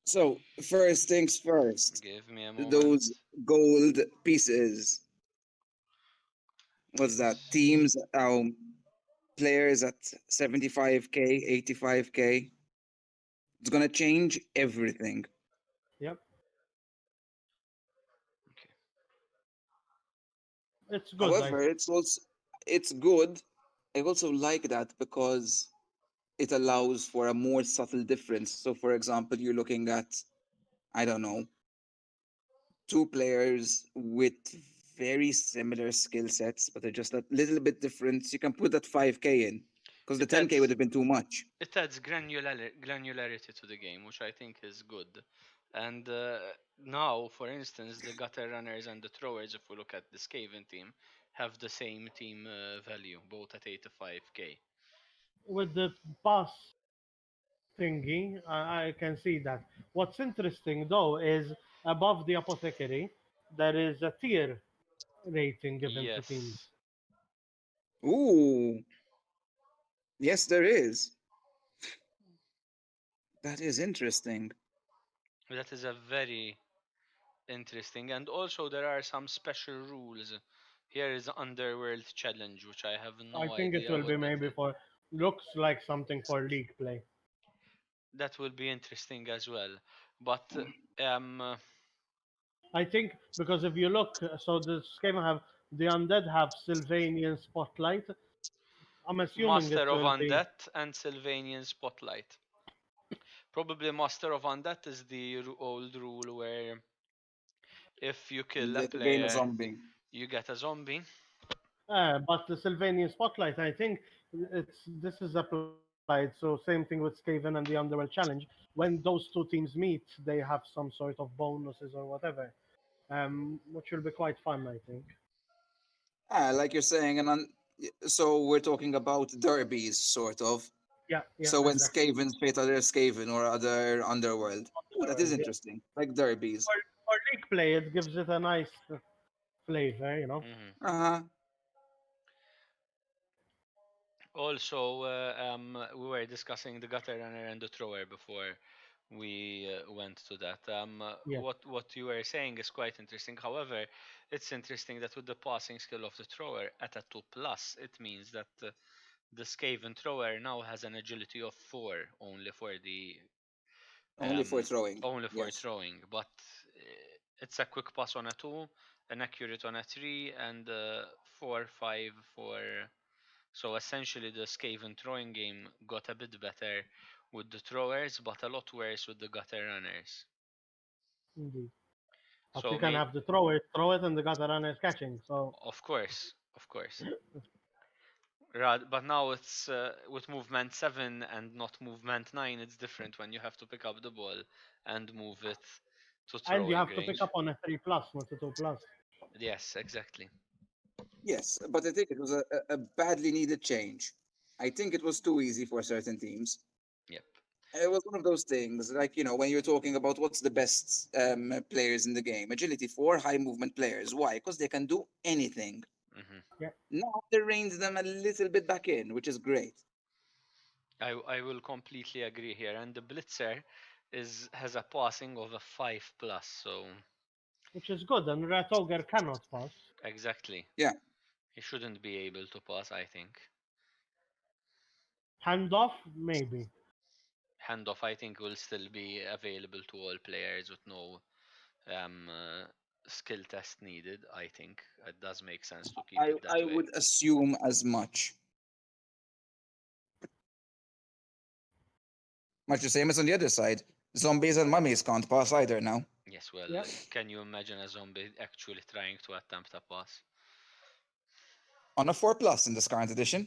So, first things first, Give me a moment. those gold pieces. What's that? Yes. Teams, players at 75k, 85k. It's gonna change everything. yep. Okay. It's good. However, it's good. I also like that because it allows for a more subtle difference. So, for example, you're looking at, I don't know, two players with very similar skill sets, but they're just a little bit different. You can put that 5k in because the It 10k would adds have been too much. granularity to the game, which I think is good. And now, for instance, the gutter runners and the throwers, if we look at the Skaven team, have the same team value, both at 85k. With the pass thingy, I can see that. What's interesting though is above the apothecary, there is a tier rating given to teams. Yes, Ooh, yes, there is. That is interesting. that is a very interesting. And also, there are some special rules. Here is the Underworld Challenge, which I have I no think it idea will be what that maybe is. for looks like something for league play. That will be interesting as well. But um, I think because if you look, so this game have the undead have Sylvanian spotlight. I'm assuming it Master of will be Undead and Sylvanian Spotlight. Probably Master of Undead is the old rule where if you You kill a get to gain a player, zombie. you get a zombie. but the Sylvanian spotlight. I think it's this is applied to side. So same thing with Skaven and the Underworld Challenge. When those two teams meet, they have some sort of bonuses or whatever, which will be quite fun, I think. Like you're saying, so we're talking about derbies, sort of. Yeah, yeah, So when exactly. Skaven's fate other Skaven or other Underworld. Ooh, that is Underworld, yeah. interesting. Like derbies. For league play, it gives it a nice flavor, you know. Hmm. Uh-huh. Also, we were discussing the gutter runner and the thrower before we went to that. Yeah, What you were saying is quite interesting. However, it's interesting that with the passing skill of the thrower at a 2 plus, it means that the Skaven thrower now has an agility of 4 only for the Only for um, throwing. only for Yes. throwing, but it's a quick pass on a 2, an accurate on a 3, and 4 5 for. So essentially, the Skaven throwing game got a bit better with the throwers, but a lot worse with the gutter runners. indeed. But So you can may have the thrower throw it and the gutter runner is catching. So of course. But now it's with movement 7 and not movement 9. It's different when you have to pick up the ball and move it to and you throwing have to pick range. up on a 3 plus, not a 2 plus. Yes, exactly. Yes, but I think it was a badly needed change. I think it was too easy for certain teams. Yep. It was one of those things, like, when you're talking about what's the best players in the game, agility 4, high movement players. Why? Because they can do anything. Hmm. Yeah, Now they reined them a little bit back in, which is great. I will completely agree here. And the Blitzer has a passing of a 5 plus. So which is good. And Rat Ogre cannot pass. exactly, Yeah, he shouldn't be able to pass. I think Handoff, maybe. handoff. I think will still be available to all players with no um, uh, skill test needed. I think it does make sense to keep it that I way. would assume as much. Much the same as on the other side. Zombies and mummies can't pass either now. Yes, well, Yeah, can you imagine a zombie actually trying to attempt a pass? On a 4 plus in this current edition.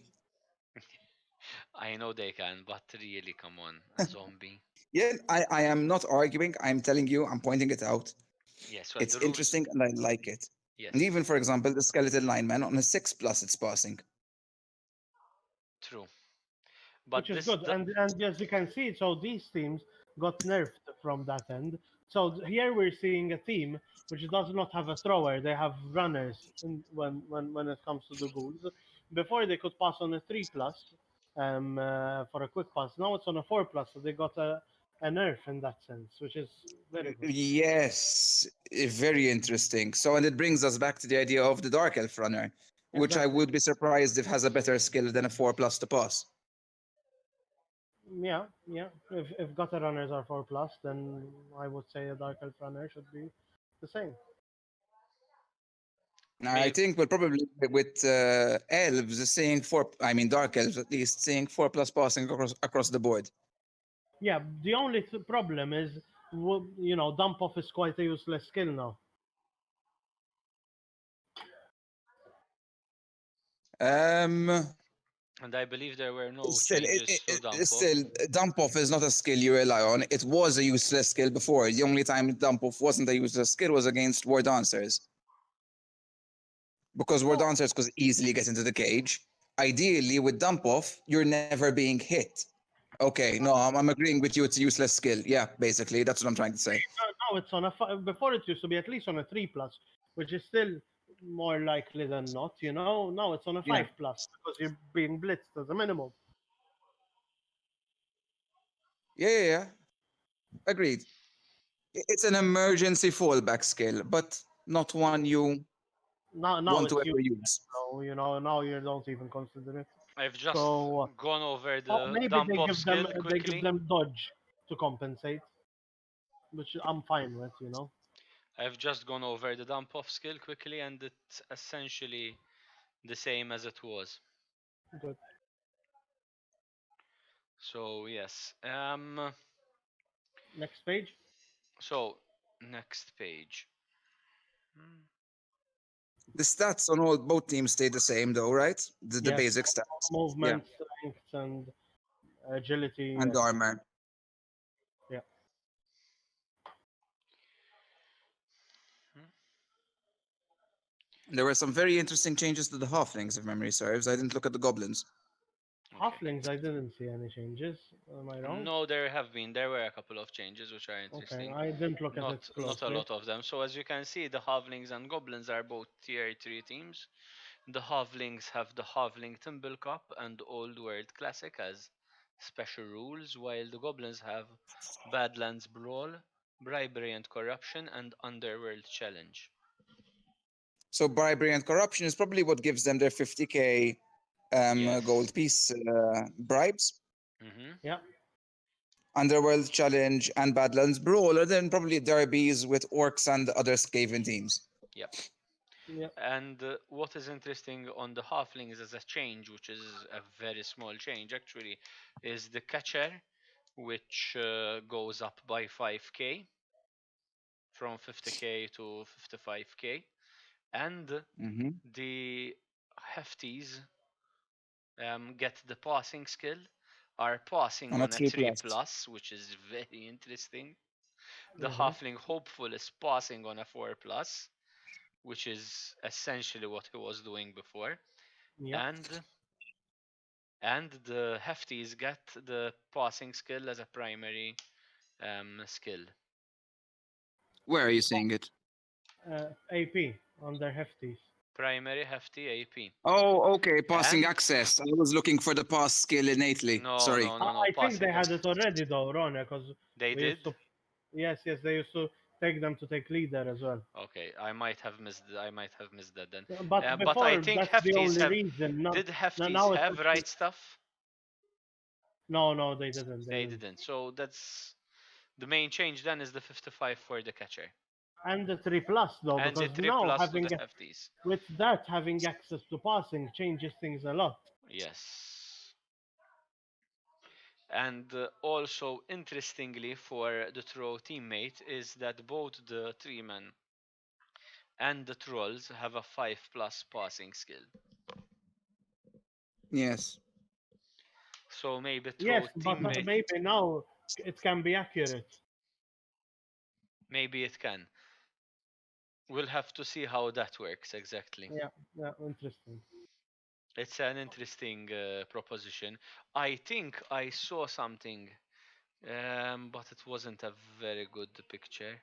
I know they can, but really, come on, a zombie. Yeah, I am not arguing. I'm telling you, I'm pointing it out. Yes, well, It's the rules. interesting and I like it. And Yes, even, for example, the skeleton lineman on a 6 plus, it's passing. true. which But is this, good. And as you can see, so these teams got nerfed from that end. So here we're seeing a team which does not have a thrower; they have runners. When it comes to the ghouls, before they could pass on a 3 plus for a quick pass. Now it's on a 4 plus, so they got a nerf in that sense, which is very good. Yes, very interesting. So, and it brings us back to the idea of the Dark Elf runner, which I Exactly. would be surprised if has a better skill than a 4 plus to pass. Yeah, yeah. If gutter runners are 4 plus, then I would say a dark elf runner should be the same. Now, I may think we'll probably with elves seeing 4, I mean Dark Elves at least, seeing 4 plus passing across the board. Yeah, the only problem is, dump off is quite a useless skill now. Um, and I believe there were no Still, changes to dump off. still, dump off is not a skill you rely on. It was a useless skill before. The only time dump off wasn't a useless skill was against war dancers, because war No, dancers could easily get into the cage. Ideally, with dump off, you're never being hit. Okay, no, I'm agreeing with you. It's a useless skill. Yeah, basically, that's what I'm trying to say. now it's on a before it used to be at least on a 3 plus, which is still more likely than not. Now it's on a Yeah, 5 plus because you're being blitzed as a minimum. yeah. Agreed. It's an emergency fallback skill, but not one you Now want to it's ever useless. use. Now you don't even consider it. I've just So gone over oh, the maybe dump off skill they give quickly. them dodge to compensate, which I'm fine with. I've just gone over the dump off skill quickly, and it's essentially the same as it was. Good. So yes. Next page. So next page. Hmm. The stats on all both teams stay the same, though, right? The Yes, basic stats. Yeah. movement, strength, and agility. And Yes. armor. Yeah. Hmm? There were some very interesting changes to the halflings, if memory serves. I didn't look at the goblins. Okay. Halflings, I didn't see any changes. Am I wrong? No, there were a couple of changes which are Okay, interesting. I didn't look at it Not a closely. lot of them. So as you can see, the halflings and goblins are both tier 3 teams. The halflings have the halfling Timble Cup and Old World Classic as special rules, while the goblins have Badlands Brawl, Bribery and Corruption, and Underworld Challenge. So bribery and corruption is probably what gives them their 50k Yes. gold piece bribes. Hmm. Yeah. Underworld Challenge and Badlands Brawl are then probably derbies with orcs and other Skaven teams. Yep. Yeah. And what is interesting on the halflings as a change, which is a very small change actually, is the catcher, which goes up by 5k from 50k to 55k, and Hmm. the hefties get the passing skill, are passing On a on a 3 3 plus. plus, which is very interesting. The Mm-hmm. halfling hopeful is passing on a 4 plus, which is essentially what he was doing before, Yeah. and the hefties get the passing skill as a primary skill. Where are you seeing it? AP on their hefties. Primary hefty AP. Oh, okay. Passing And access. I was looking for the pass skill innately. no, Sorry. no, no, no, I think they passing had it access. already though, Rone, because They we used did. to. Yes, yes, they used to take them to take leader as well. Okay, I might have missed. I might have missed that then. But But I before, think that's the hefties only have. reason. Did hefties Now it's have actually. right stuff? No, no, they didn't. They They didn't. didn't. So that's the main change. Then is the 55 for the catcher And the 3 plus though, and the because 3 now plus to the having hefties. with that having access to passing changes things a lot. Yes. And also, interestingly, for the throw teammate, is that both the three men and the trolls have a 5 plus passing skill. Yes. So maybe throw Yes, but teammate, maybe now it can be accurate. maybe it can. We'll have to see how that works exactly. Yeah, yeah, interesting. It's an interesting proposition. I think I saw something, but it wasn't a very good picture.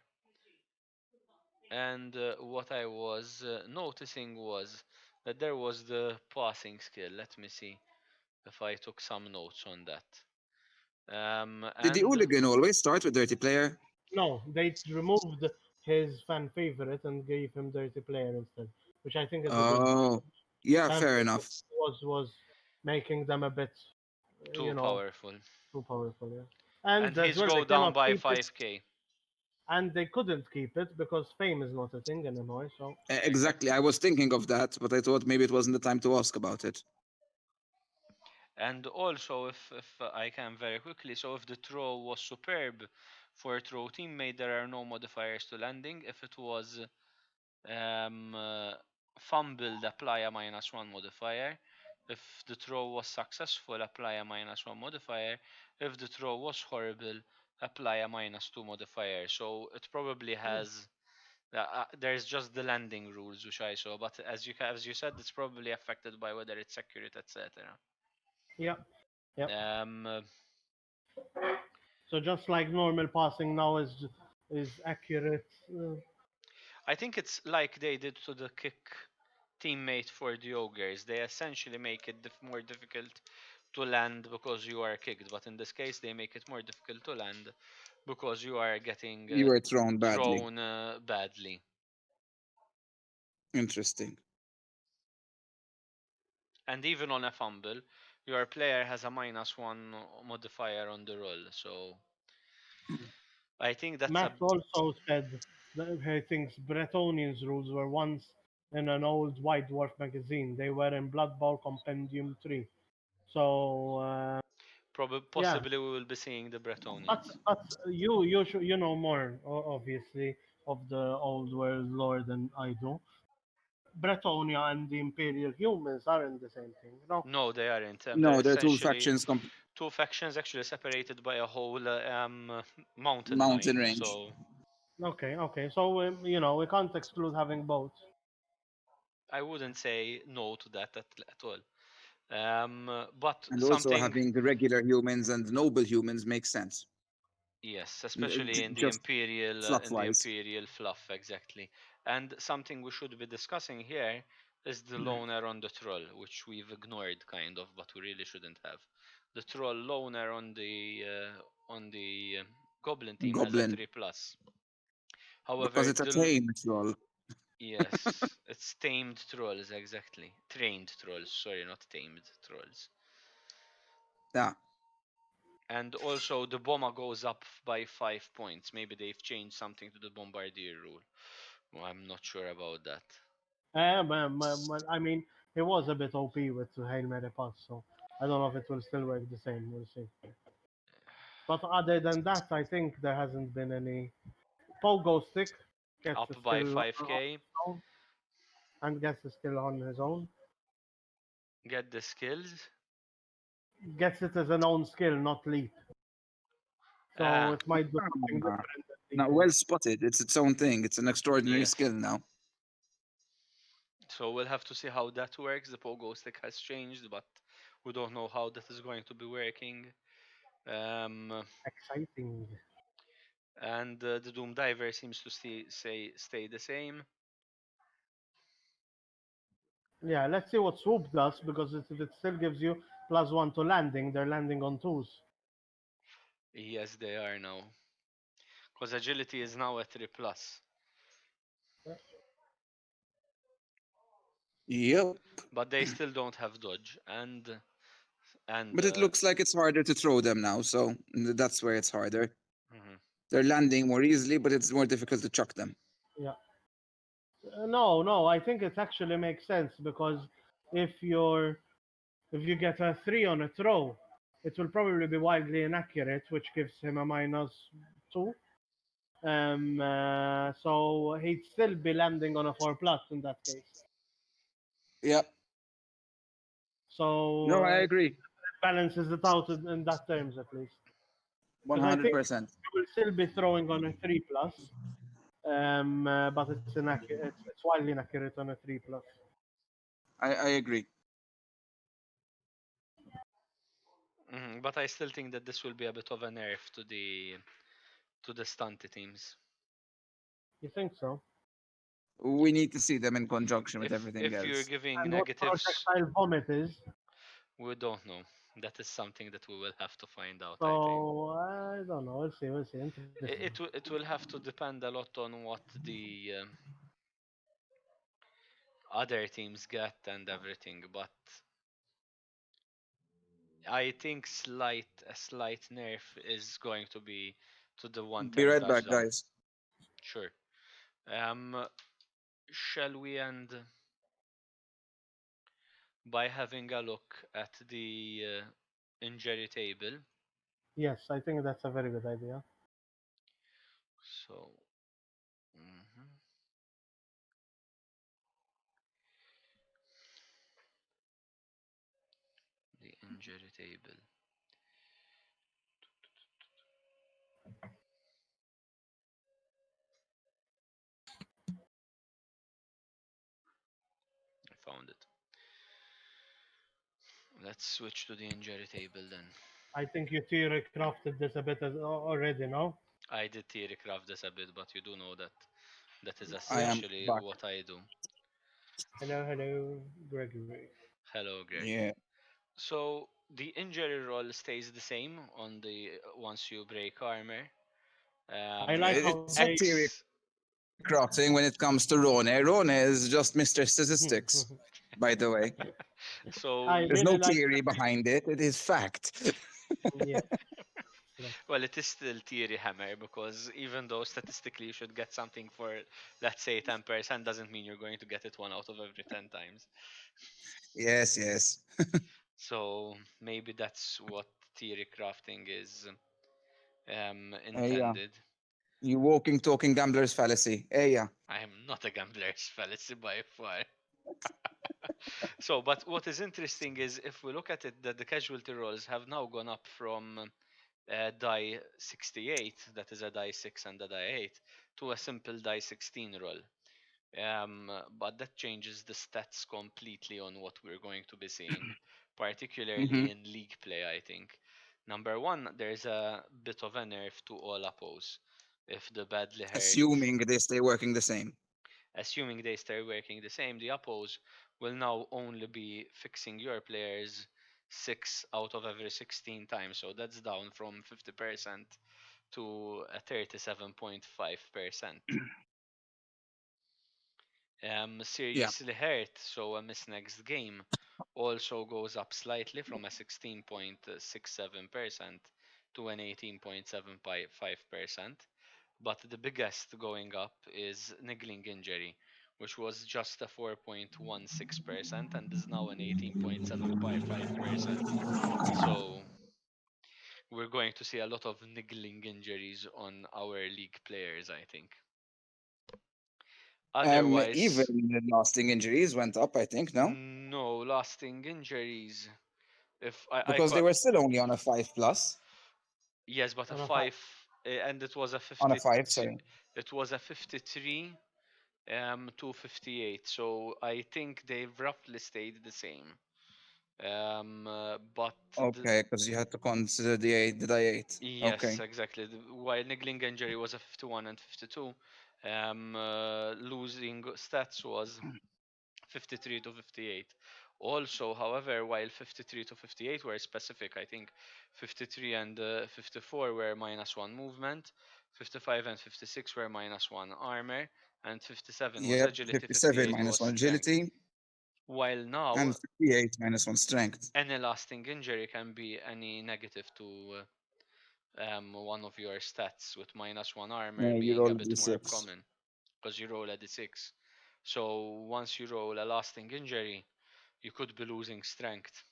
And what I was noticing was that there was the passing skill. Let me see if I took some notes on that. Did the And hooligan always start with dirty player? No, they removed his fan favorite and gave him dirty player instead, which I think is a good. Oh, yeah, Fan fair favorite enough. was making them a bit, too you know, powerful. too powerful. Yeah, And and as his well they go down cannot by keep it, 5k. and they couldn't keep it because fame is not a thing anymore. So Exactly. Exactly. I was thinking of that, but I thought maybe it wasn't the time to ask about it. And also, if I can very quickly, so if the throw was superb for a throw teammate, there are no modifiers to landing. If it was um, uh, fumbled, apply a -1 modifier. If the throw was successful, apply a -1 modifier. If the throw was horrible, apply a -2 modifier. So it probably has. There's just the landing rules which I saw, but as you said, it's probably affected by whether it's accurate, etc. yeah, yeah. Um, uh, So just like normal passing now is accurate. I think it's like they did to the kick teammate for the ogres. They essentially make it more difficult to land because you are kicked, but in this case, they make it more difficult to land because you are getting You were thrown badly. thrown badly. Interesting. And even on a fumble, your player has a -1 modifier on the roll. So I think that's a Matt also said that he thinks Bretonian's rules were once in an old White Dwarf magazine. They were in Bloodbowl Compendium 3. So, yeah, possibly we will be seeing the but Bretonians. you know more, obviously, of the old world lore than I do. Bretonia and the Imperial humans aren't the same thing, you know? No, they aren't. They're No, they're two essentially factions. two factions actually separated by a whole mountain Mountain line. range. So Okay. So we can't exclude having both. I wouldn't say no to that at all. But And also something, having the regular humans and noble humans makes sense. yes, especially Just in the fluff-wise. imperial fluff, exactly. And something we should be discussing here is the Mm. loner on the troll, which we've ignored kind of, but we really shouldn't have. The troll loner on the goblin team has a Goblin. 3 plus. Because However, it's a tame troll. yes, it's tamed trolls, exactly. Trained trolls, sorry, not tamed trolls. Yeah. And also, the bomber goes up by 5 points. Maybe they've changed something to the bombardier rule. Well, I'm not sure about that. I mean, it was a bit OP with the Hail Mary pass, so I don't know if it will still work the same. We'll see. But other than that, I think there hasn't been any. Pogo stick gets a Up by skill on 5k. his own and gets a skill on his own. Get the skills. Gets it as an own skill, not leap. So Ah, it might do something Ah. different than Now, leaping. well spotted. It's its own thing. It's an extraordinary yes. skill now. So we'll have to see how that works. The pogo stick has changed, but we don't know how that is going to be working. Um, Exciting. and the Doom Diver seems to stay the same. Yeah, let's see what swoop does because if it still gives you +1 to landing, they're landing on twos. Yes, they are now. Because agility is now at 3 plus. Yep. But they still don't have dodge. And But it looks like it's harder to throw them now, so that's where it's harder. mhm. They're landing more easily, but it's more difficult to chuck them. Yeah. No, I think it actually makes sense because if you're if you get a 3 on a throw, it will probably be wildly inaccurate, which gives him a -2. So he'd still be landing on a 4 plus in that case. Yep. So No, I it agree. balances it out in that terms at least. Because I think 100%. you will still be throwing on a 3 plus, but it's wildly inaccurate on a 3 plus. I agree. But I still think that this will be a bit of a nerf to the stunty teams. You think so? We need to see them in conjunction with everything If you're else. giving And what negatives, projectile vomit is? we don't know. That is something that we will have to find out, I think. So I don't know. We'll see. Interesting. It will have to depend a lot on what the other teams get and everything, but I think a slight nerf is going to be to the one Be turn right back, touchdown. guys. Sure. Um, shall we end by having a look at the injury table? Yes, I think that's a very good idea. So, mhm, the injury table. I found it. Let's switch to the injury table then. I think you theory crafted this a bit already, no? I did theory craft this a bit, but you do know that that is I Yeah. am essentially back. what I do. Hello, Gregory. Hello, Greg. Yeah. So the injury roll stays the same on the once you break armor. I like how It's not they. theory X. crafting when it comes to Rone. Rone is just Mr. Statistics, by the way. So I There's really no like. theory behind it. It is fact. Yeah. Right. well, it is still theory hammer because even though statistically you should get something for let's say 10%, doesn't mean you're going to get it one out of every 10 times. Yes, yes. So maybe that's what theory crafting is Yeah. intended. You walking, talking gambler's fallacy. Yeah. I am not a gambler's fallacy by far. So, but what is interesting is if we look at it, that the casualty rolls have now gone up from die 68, that is a die 6 and a die 8, to a simple die 16 roll. But that changes the stats completely on what we're going to be seeing, Hmm. particularly in league play, I think. Number one, there's a bit of a nerf to all oppos. If the badly hurt, Assuming they stay working the same. assuming they stay working the same, the oppos will now only be fixing your players 6 out of every 16 times. So that's down from 50% to a 37.5%. Yeah. Seriously hurt, so a miss next game also goes up slightly from a 16.67% to an 18.75%. But the biggest going up is niggling injury, which was just a 4.16% and is now an 18.75%. So we're going to see a lot of niggling injuries on our league players, I think. Even Otherwise, the lasting injuries went up, I think, no? no lasting injuries. If I Because they caught, were still only on a 5 plus. yes, but a On a five. 5, and it was a On a 50. 5, sorry. It was a 53 to 58. So I think they've roughly stayed the same. But the, Okay, because you had to consider the die 8. yes, Okay. exactly. While niggling injury was a 51 and 52, losing stats was 53 to 58. Also, however, while 53 to 58 were specific, I think 53 and 54 were -1 movement, 55 and 56 were -1 armor, and 57 was Yep, agility, 57 58 minus was 1 strength. agility, While now, and 58 minus 1 strength. any lasting injury can be any negative to one of your stats, with -1 armor Yeah, you being a roll bit more d6. common because you roll a d6. So once you roll a lasting injury, you could be losing strength,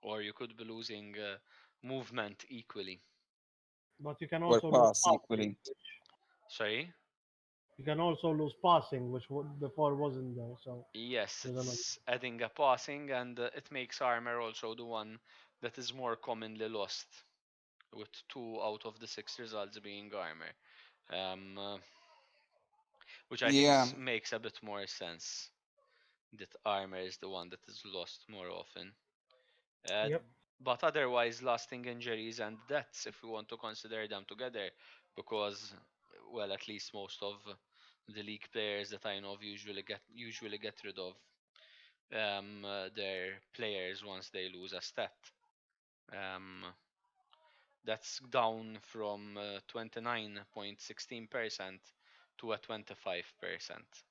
or you could be losing movement equally. But you can Or also lose pass passing. equally. Sorry? You can also lose passing, which before wasn't there. So Yes, there's another. it's adding a passing, and it makes armor also the one that is more commonly lost, with 2 out of the 6 results being armor. Um, uh, which I think Yeah, makes a bit more sense, that armor is the one that is lost more often. Uh, Yep. but otherwise, lasting injuries and deaths, if we want to consider them together, because, well, at least most of the league players that I know of usually get rid of their players once they lose a stat. Um, that's down from 29.16% to a 25%.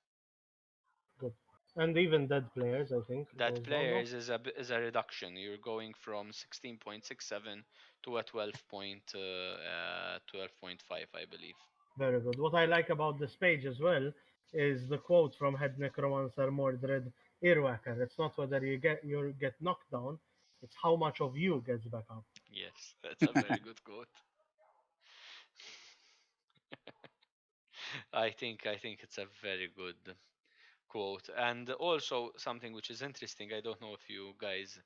Good. And even dead players, I think, That goes down. No. players is a reduction. You're going from 16.67 to a 12.5, I believe. Very good. What I like about this page as well is the quote from Head Necromancer Mordred Earwacker. It's not whether you get knocked down, it's how much of you gets back up. Yes, that's a very good quote. I think it's a very good quote, and also something which is interesting. I don't know if you guys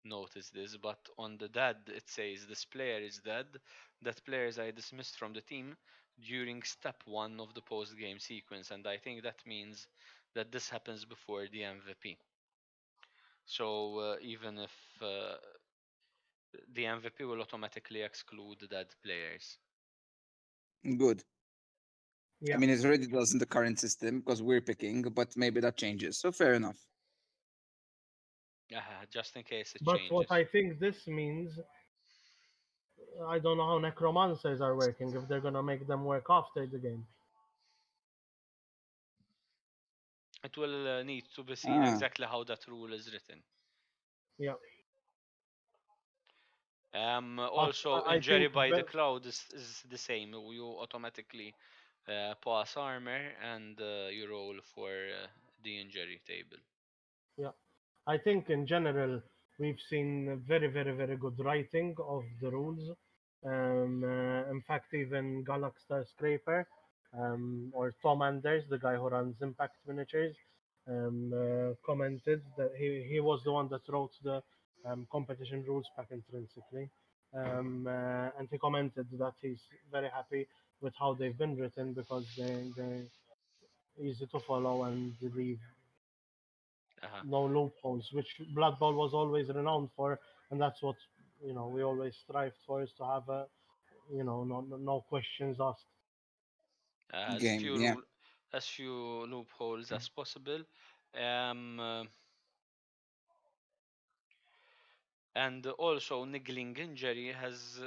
notice this, but on the dead it says this player is dead. That players are dismissed from the team during step one of the post game sequence, and I think that means that this happens before the MVP. So even if the MVP will automatically exclude dead players. good. I Yeah. mean, it already does in the current system because we're picking, but maybe that changes. So fair enough. Just in case it But what changes. I think this means, I don't know how necromancers are working, if they're gonna make them work after the game. It will need to be seen Ah, exactly how that rule is written. Yeah. But Also, I injury think by the cloud is the same. You automatically pass armor, and you roll for the injury table. yeah. I think in general we've seen very, very, very good writing of the rules. In fact, even Galaxstar Scraper or Tom Anders, the guy who runs Impact Miniatures, commented that he was the one that wrote the competition rules back intrinsically. And he commented that he's very happy with how they've been written because they're easy to follow and leave Uh-huh. no loopholes, which Blood Bowl was always renowned for, and that's what we always strived for is to have a no questions asked. As Game. few Yeah. rule, as few loopholes as possible. Um, uh, and also niggling injury has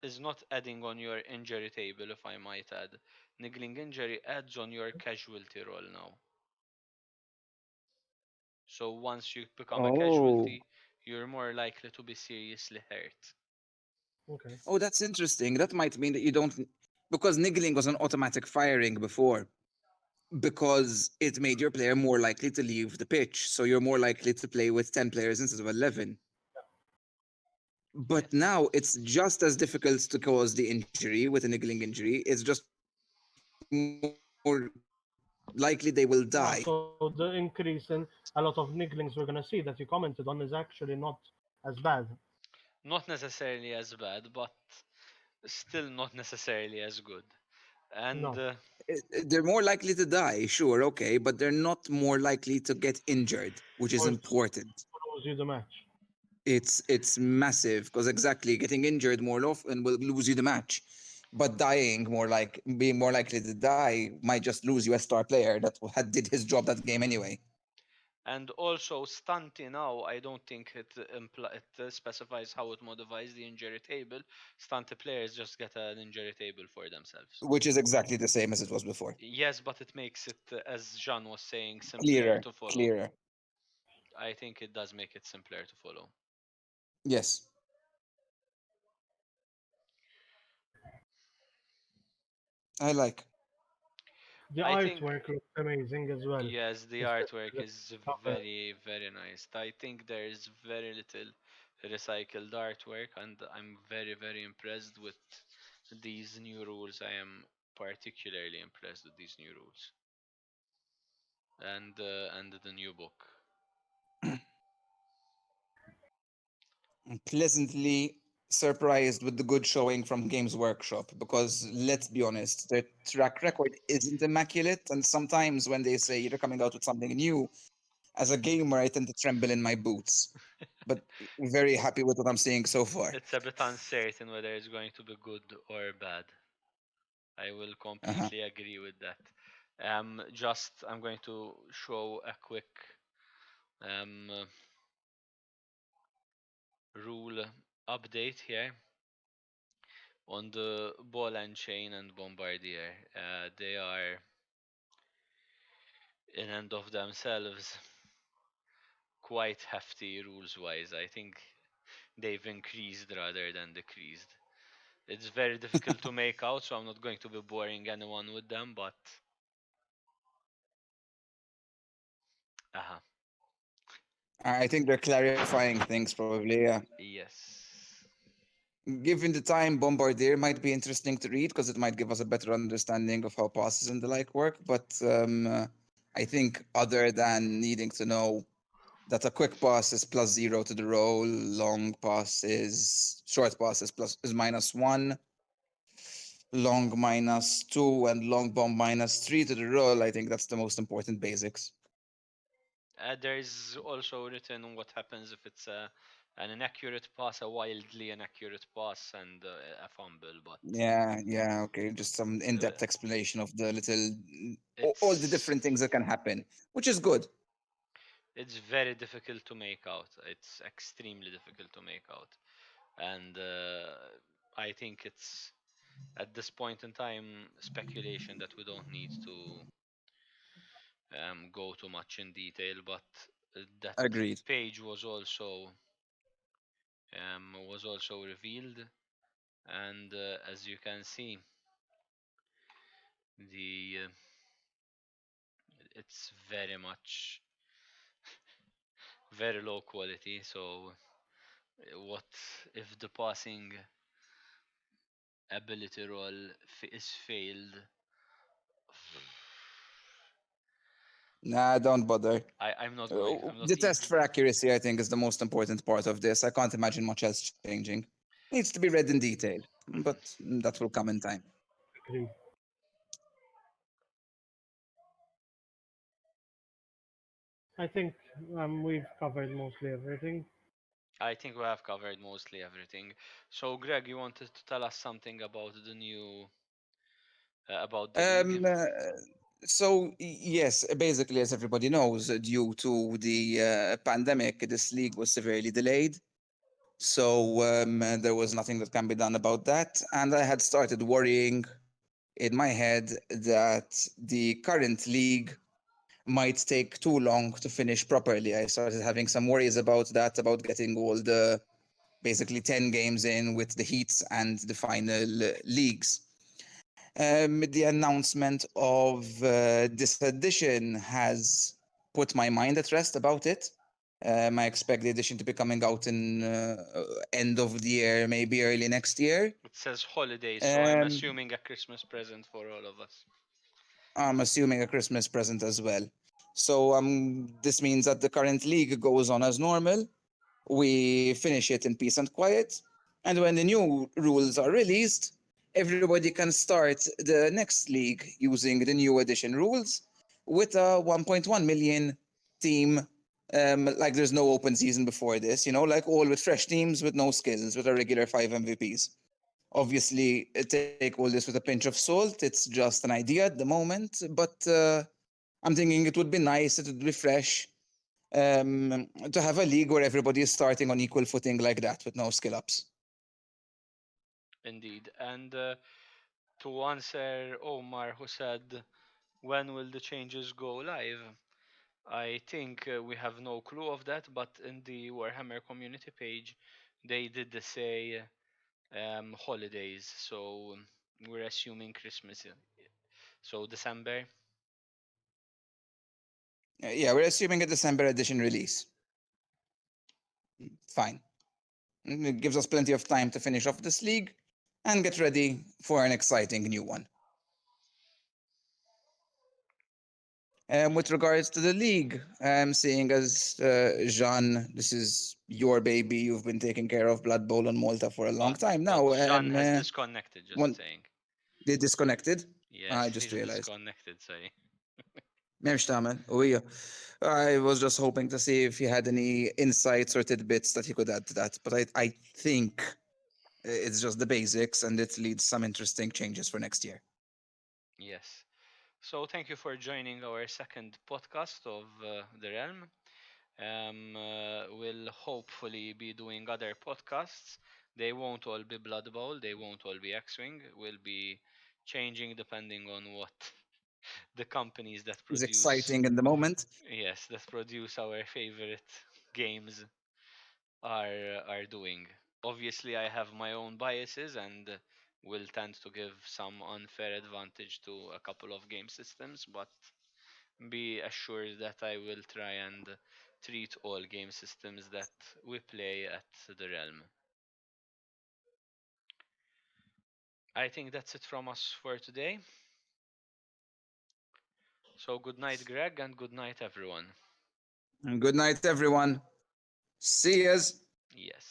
is not adding on your injury table, if I might add. Niggling injury adds on your casualty roll now. So once you become a Oh. casualty, you're more likely to be seriously hurt. Okay. Oh, that's interesting. That might mean that you don't, because niggling was an automatic firing before, because it made your player more likely to leave the pitch. So you're more likely to play with 10 players instead of 11. But Yes. now it's just as difficult to cause the injury with a niggling injury. It's just more likely they will die. So the increase in a lot of nigglings we're gonna see that you commented on is actually not as bad. Not necessarily as bad, but still not necessarily as good. And No, They're more likely to die, sure, okay, but they're not more likely to get injured, which is or to important. lose you the match. It's massive because exactly getting injured more often will lose you the match, but dying more like being more likely to die might just lose you a star player that had did his job that game anyway. and also stunty now, I don't think it specifies how it modifies the injury table. Stunty players just get an injury table for themselves. Which is exactly the same as it was before. Yes, but it makes it, as Jean was saying, simpler Clearer, to follow. clearer. I think it does make it simpler to follow. Yes, I like. The I think artwork looks amazing as well, yes, the especially artwork the is cover. very, very nice. I think there is very little recycled artwork, and I'm very, very impressed with these new rules. I am particularly impressed with these new rules and the new book. I'm pleasantly surprised with the good showing from Games Workshop because let's be honest, their track record isn't immaculate, and sometimes when they say you're coming out with something new, as a gamer, I tend to tremble in my boots. But very happy with what I'm seeing so far. It's a bit uncertain whether it's going to be good or bad. I will Uh-huh. completely agree with that. Just I'm going to show a quick um, rule update here on the ball and chain and bombardier. They are in and of themselves quite hefty rules wise. I think they've increased rather than decreased. It's very difficult to make out, so I'm not going to be boring anyone with them, but uh I think they're clarifying things probably, yeah. yes. Given the time, Bombardier might be interesting to read because it might give us a better understanding of how passes and the like work. But I think other than needing to know that a quick pass is +0 to the roll, long pass is short pass is plus is -1, long -2, and long bomb -3 to the roll. I think that's the most important basics. There is also written what happens if it's an inaccurate pass, a wildly inaccurate pass, and a fumble. But Yeah, yeah, okay. Just some uh, in-depth explanation of the little all the it's different things that can happen, which is good. it's very difficult to make out. It's extremely difficult to make out, and I think it's at this point in time speculation that we don't need to go too much in detail. But that Agreed. page was also revealed, and as you can see, the it's very much very low quality. So what if the passing ability roll is failed? Nah, don't bother. I'm not going. I'm not The test even. for accuracy, I think, is the most important part of this. I can't imagine much else changing. Needs to be read in detail, but that will come in time. Agree. I think we've covered mostly everything. I think we have covered mostly everything. So, Greg, you wanted to tell us something about the new, about the league? Um, uh, yes, basically, as everybody knows, due to the pandemic, this league was severely delayed. So there was nothing that can be done about that. And I had started worrying in my head that the current league might take too long to finish properly. I started having some worries about that, about getting all the basically 10 games in with the heats and the final leagues. The announcement of this edition has put my mind at rest about it. I expect the edition to be coming out in end of the year, maybe early next year. It says holidays, so I'm Um, assuming a Christmas present for all of us. I'm assuming a Christmas present as well. So this means that the current league goes on as normal. We finish it in peace and quiet. And when the new rules are released, everybody can start the next league using the new edition rules with a 1.1 million team. Like there's no open season before this, like all with fresh teams with no skills, with a regular 5 MVPs. Obviously, take all this with a pinch of salt. It's just an idea at the moment, but I'm thinking it would be nice, it would be fresh to have a league where everybody is starting on equal footing like that with no skill ups. Indeed. And to answer Omar, who said, when will the changes go live? I think we have no clue of that, but in the Warhammer community page, they did say holidays, so we're assuming Christmas. So December. Yeah, we're assuming a December edition release. Fine. It gives us plenty of time to finish off this league and get ready for an exciting new one. With regards to the league, seeing as Jean, this is your baby, you've been taking care of Blood Bowl and Malta for a long time But now. Jean has disconnected. Just One, saying. they disconnected. Yes, I just he's realized. disconnected. Sorry. مش تعمل وهي I was just hoping to see if he had any insights or tidbits that he could add to that, but I think it's just the basics and it leads some interesting changes for next year. Yes. So thank you for joining our second podcast of the Realm. We'll hopefully be doing other podcasts. They won't all be Blood Bowl. They won't all be X-Wing. We'll be changing depending on what the companies that It's produce, exciting in the moment. yes, that produce our favorite games are doing. Obviously, I have my own biases and will tend to give some unfair advantage to a couple of game systems, but be assured that I will try and treat all game systems that we play at the Realm. I think that's it from us for today. So, good night, Greg, and good night, everyone. And good night, everyone. See yous. Yes.